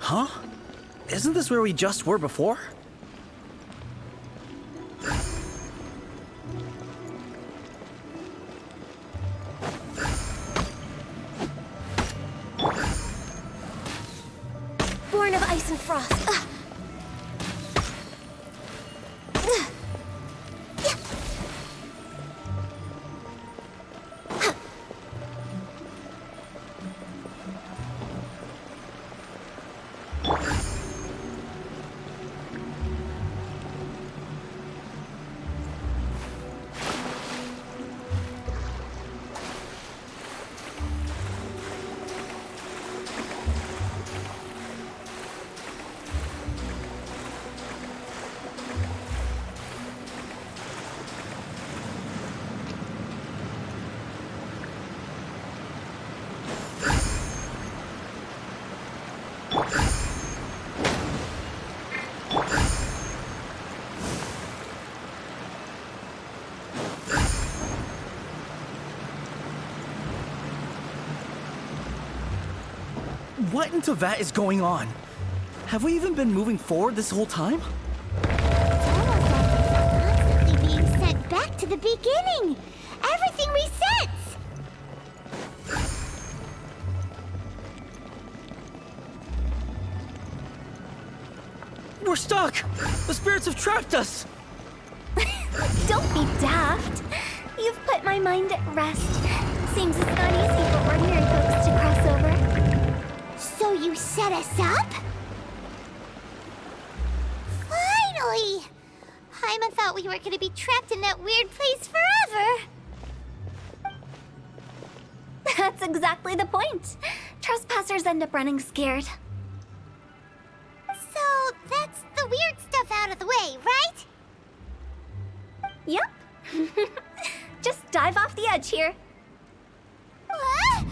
Huh? Isn't this where we just were before? Born of ice and frost. What in Teyvat is going on? Have we even been moving forward this whole time? Constantly being sent back to the beginning. Everything resets. We're stuck! The spirits have trapped us! Don't be daft. You've put my mind at rest. Seems it's not easy for ordinary folks to cross over. So you set us up? Finally! Paimon thought we were gonna be trapped in that weird place forever. That's exactly the point. Trespassers end up running scared. So that's the weird stuff out of the way, right? Yep. Just dive off the edge here. What?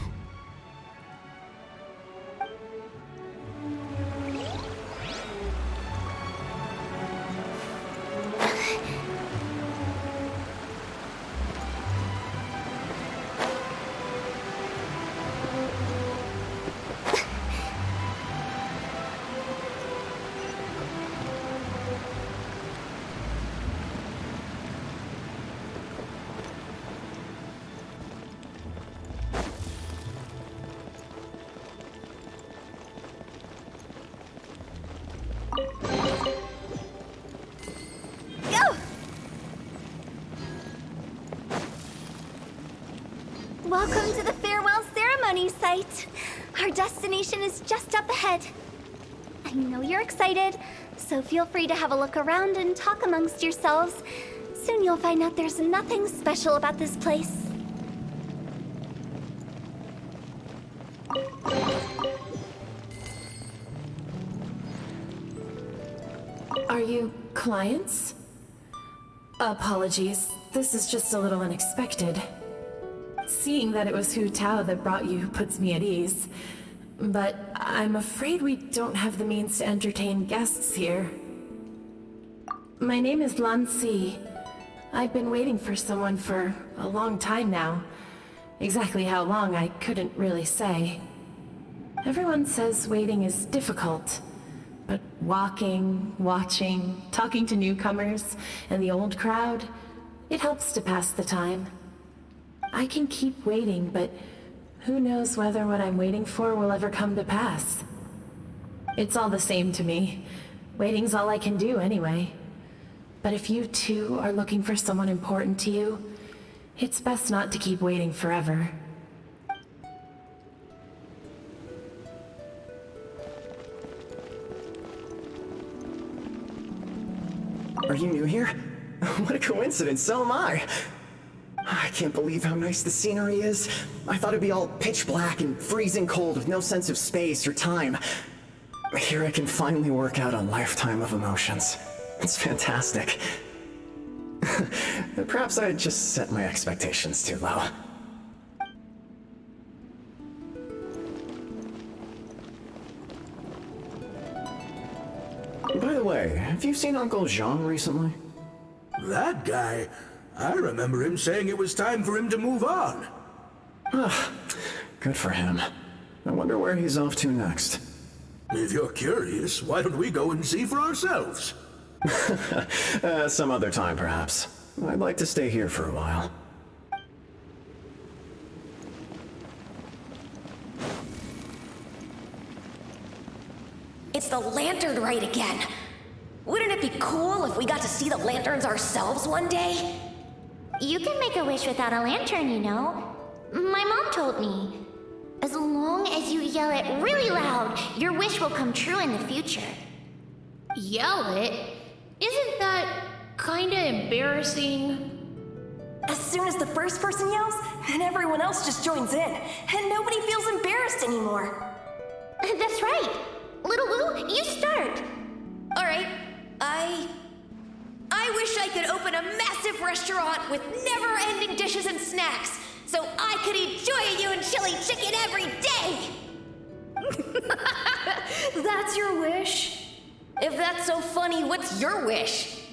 Welcome to the farewell ceremony site. Our destination is just up ahead. I know you're excited, so feel free to have a look around and talk amongst yourselves. Soon you'll find out there's nothing special about this place. Are you clients? Apologies, this is just a little unexpected. Seeing that it was Hu Tao that brought you puts me at ease. But I'm afraid we don't have the means to entertain guests here. My name is Lan Si. I've been waiting for someone for a long time now. Exactly how long, I couldn't really say. Everyone says waiting is difficult. But walking, watching, talking to newcomers, and the old crowd, it helps to pass the time. I can keep waiting, but who knows whether what I'm waiting for will ever come to pass. It's all the same to me. Waiting's all I can do anyway. But if you too are looking for someone important to you, it's best not to keep waiting forever. Are you new here? What a coincidence, so am I! I can't believe how nice the scenery is. I thought it'd be all pitch black and freezing cold with no sense of space or time. Here I can finally work out a lifetime of emotions. It's fantastic. Perhaps I just set my expectations too low. By the way, have you seen Uncle Jean recently? That guy? I remember him saying it was time for him to move on. Good for him. I wonder where he's off to next. If you're curious, why don't we go and see for ourselves? Some other time, perhaps. I'd like to stay here for a while. It's the lantern rite again. Wouldn't it be cool if we got to see the lanterns ourselves one day? You can make a wish without a lantern, you know. My mom told me. As long as you yell it really loud, your wish will come true in the future. Yell it? Isn't that kinda embarrassing? As soon as the first person yells, then everyone else just joins in, and nobody feels embarrassed anymore. That's right. Little Wu, you start. All right, I wish I could open a massive restaurant with never-ending dishes and snacks, so I could eat joy and chili chicken every day! That's your wish? If that's so funny, what's your wish?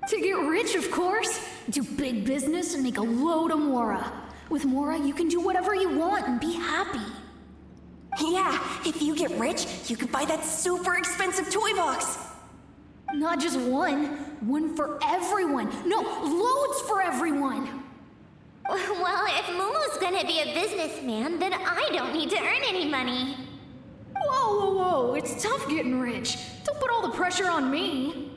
To get rich, of course. Do big business and make a load of Mora. With Mora, you can do whatever you want and be happy. Yeah, if you get rich, you can buy that super expensive toy box. Not just one. One for everyone. No, loads for everyone. Well, if Momo's gonna be a businessman, then I don't need to earn any money. Whoa, whoa, whoa. It's tough getting rich. Don't put all the pressure on me.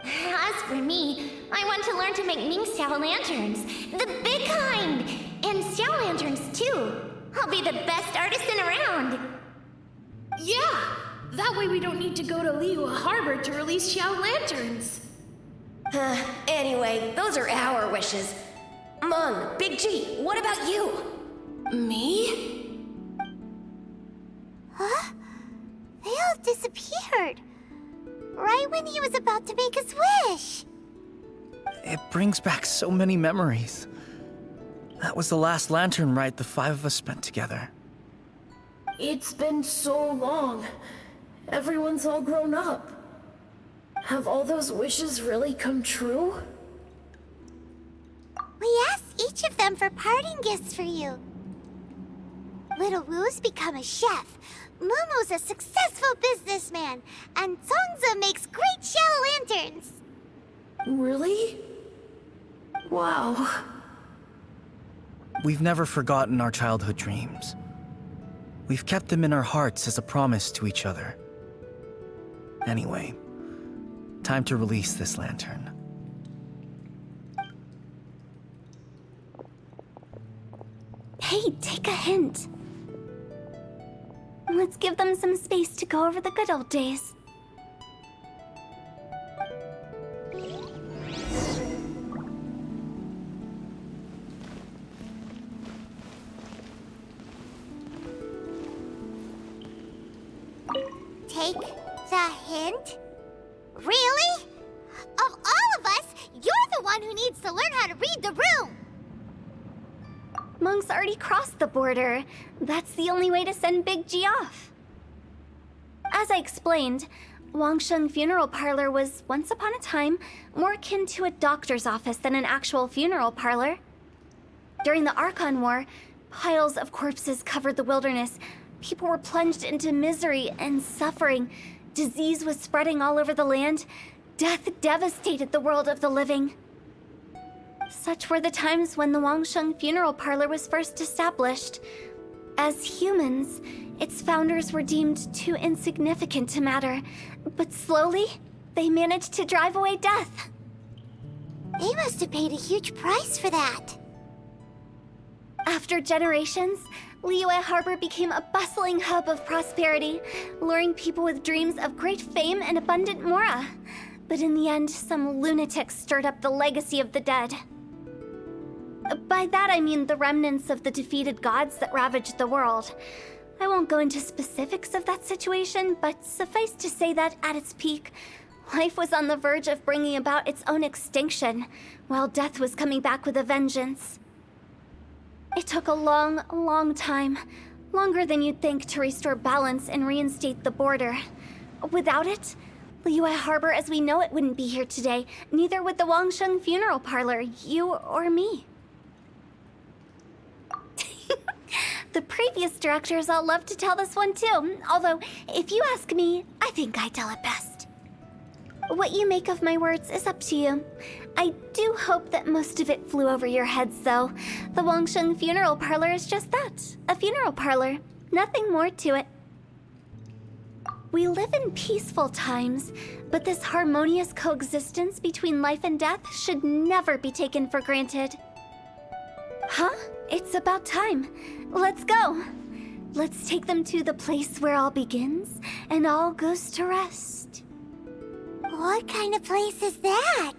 As for me, I want to learn to make Ming Xiao lanterns. The big kind! And Xiao lanterns, too. I'll be the best artisan around. Yeah! That way we don't need to go to Liyue Harbor to release Xiao lanterns. Anyway, those are our wishes. Meng, Big G, what about you? Me? Huh? They all disappeared. Right when he was about to make his wish. It brings back so many memories. That was the last lantern rite the five of us spent together. It's been so long. Everyone's all grown up. Have all those wishes really come true? We asked each of them for parting gifts for you. Little Wu's become a chef. Momo's a successful businessman. And Zongza makes great Xiao lanterns. Really? Wow. We've never forgotten our childhood dreams. We've kept them in our hearts as a promise to each other. Anyway, time to release this lantern. Hey, take a hint. Let's give them some space to go over the good old days. Take the hint? Really? Of all of us, you're the one who needs to learn how to read the room! Meng's already crossed the border. That's the only way to send Big G off. As I explained, Wangsheng Funeral Parlor was, once upon a time, more akin to a doctor's office than an actual funeral parlor. During the Archon War, piles of corpses covered the wilderness. People were plunged into misery and suffering. Disease was spreading all over the land. Death devastated the world of the living. Such were the times when the Wangsheng Funeral Parlor was first established. As humans, its founders were deemed too insignificant to matter, but slowly, they managed to drive away death. They must have paid a huge price for that. After generations, Liyue Harbor became a bustling hub of prosperity, luring people with dreams of great fame and abundant mora. But in the end, some lunatics stirred up the legacy of the dead. By that I mean the remnants of the defeated gods that ravaged the world. I won't go into specifics of that situation, but suffice to say that at its peak, life was on the verge of bringing about its own extinction, while death was coming back with a vengeance. It took a long, long time, longer than you'd think, to restore balance and reinstate the border. Without it, Liyue Harbor as we know it wouldn't be here today, neither would the Wangsheng Funeral Parlor, you or me. The previous directors all love to tell this one too, although, if you ask me, I think I tell it best. What you make of my words is up to you. I do hope that most of it flew over your heads, though. The Wangsheng funeral parlor is just that, a funeral parlor. Nothing more to it. We live in peaceful times, but this harmonious coexistence between life and death should never be taken for granted. Huh? It's about time. Let's go. Let's take them to the place where all begins and all goes to rest. What kind of place is that?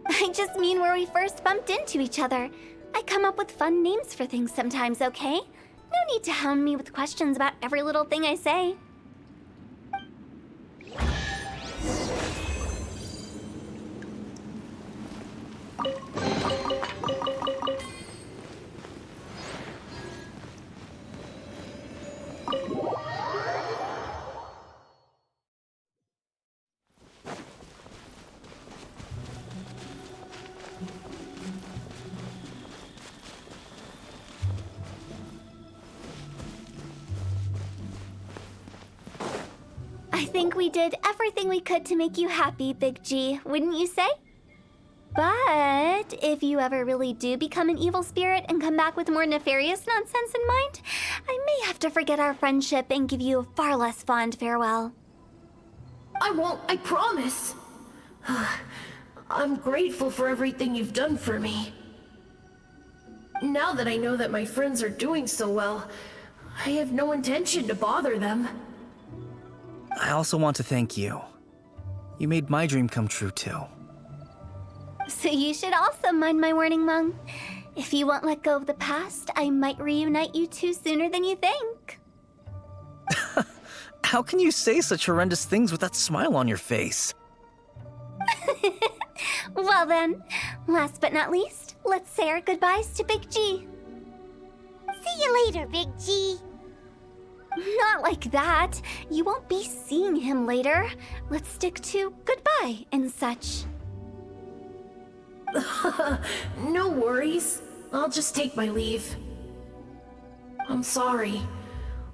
I just mean where we first bumped into each other. I come up with fun names for things sometimes, okay? No need to hound me with questions about every little thing I say. I think we did everything we could to make you happy, Big G, wouldn't you say? But if you ever really do become an evil spirit and come back with more nefarious nonsense in mind, I may have to forget our friendship and give you a far less fond farewell. I won't, I promise. I'm grateful for everything you've done for me. Now that I know that my friends are doing so well, I have no intention to bother them. I also want to thank you. You made my dream come true, too. So you should also mind my warning, Meng. If you won't let go of the past, I might reunite you two sooner than you think. How can you say such horrendous things with that smile on your face? Well then, last but not least, let's say our goodbyes to Big G. See you later, Big G. Not like that. You won't be seeing him later. Let's stick to goodbye and such. No worries. I'll just take my leave. I'm sorry.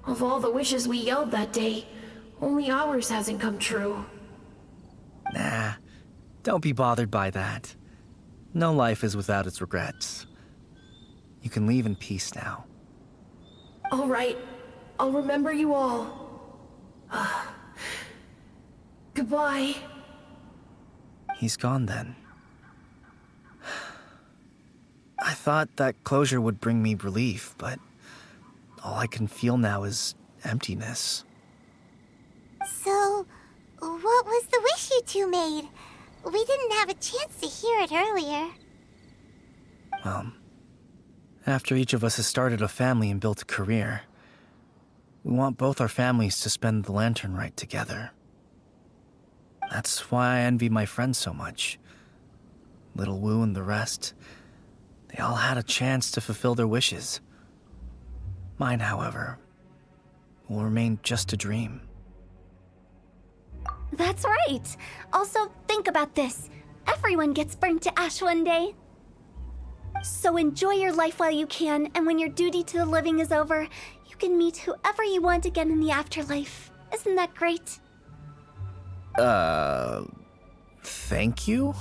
Of all the wishes we yelled that day, only ours hasn't come true. Nah, don't be bothered by that. No life is without its regrets. You can leave in peace now. All right. I'll remember you all. Goodbye. He's gone then. I thought that closure would bring me relief, but all I can feel now is emptiness. So, what was the wish you two made? We didn't have a chance to hear it earlier. Well, after each of us has started a family and built a career, we want both our families to spend the lantern rite together. That's why I envy my friends so much. Little Wu and the rest, they all had a chance to fulfill their wishes. Mine, however, will remain just a dream. That's right. Also, think about this. Everyone gets burned to ash one day. So enjoy your life while you can, and when your duty to the living is over, you can meet whoever you want again in the afterlife. Isn't that great? Thank you?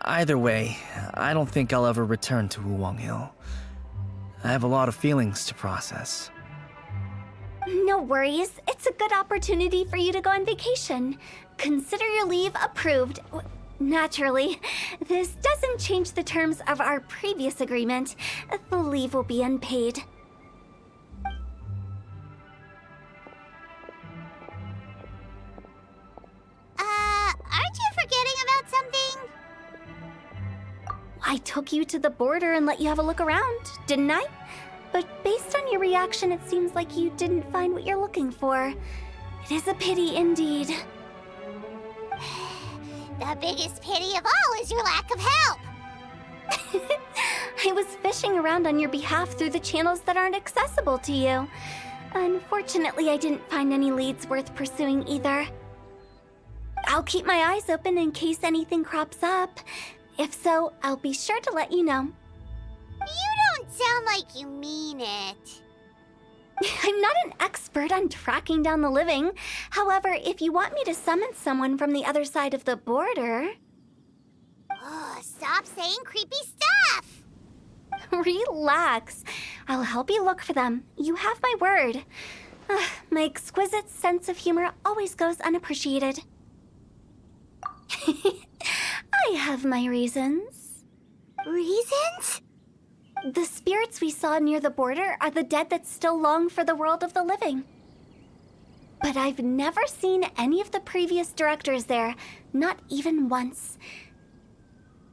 Either way, I don't think I'll ever return to Wuwang Hill. I have a lot of feelings to process. No worries. It's a good opportunity for you to go on vacation. Consider your leave approved. Naturally, this doesn't change the terms of our previous agreement. The leave will be unpaid. Aren't you forgetting about something? I took you to the border and let you have a look around, didn't I? But based on your reaction, it seems like you didn't find what you're looking for. It is a pity indeed. The biggest pity of all is your lack of help. I was fishing around on your behalf through the channels that aren't accessible to you. Unfortunately, I didn't find any leads worth pursuing either. I'll keep my eyes open in case anything crops up. If so, I'll be sure to let you know. You don't sound like you mean it. I'm not an expert on tracking down the living. However, if you want me to summon someone from the other side of the border... Oh, stop saying creepy stuff! Relax. I'll help you look for them. You have my word. My exquisite sense of humor always goes unappreciated. I have my reasons. Reasons? The spirits we saw near the border are the dead that still long for the world of the living. But I've never seen any of the previous directors there, not even once.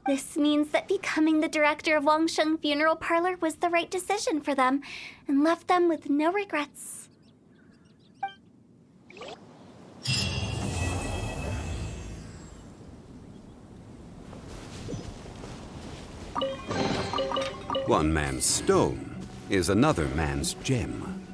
This means that becoming the director of Wangsheng Funeral Parlor was the right decision for them, and left them with no regrets. One man's stone is another man's gem.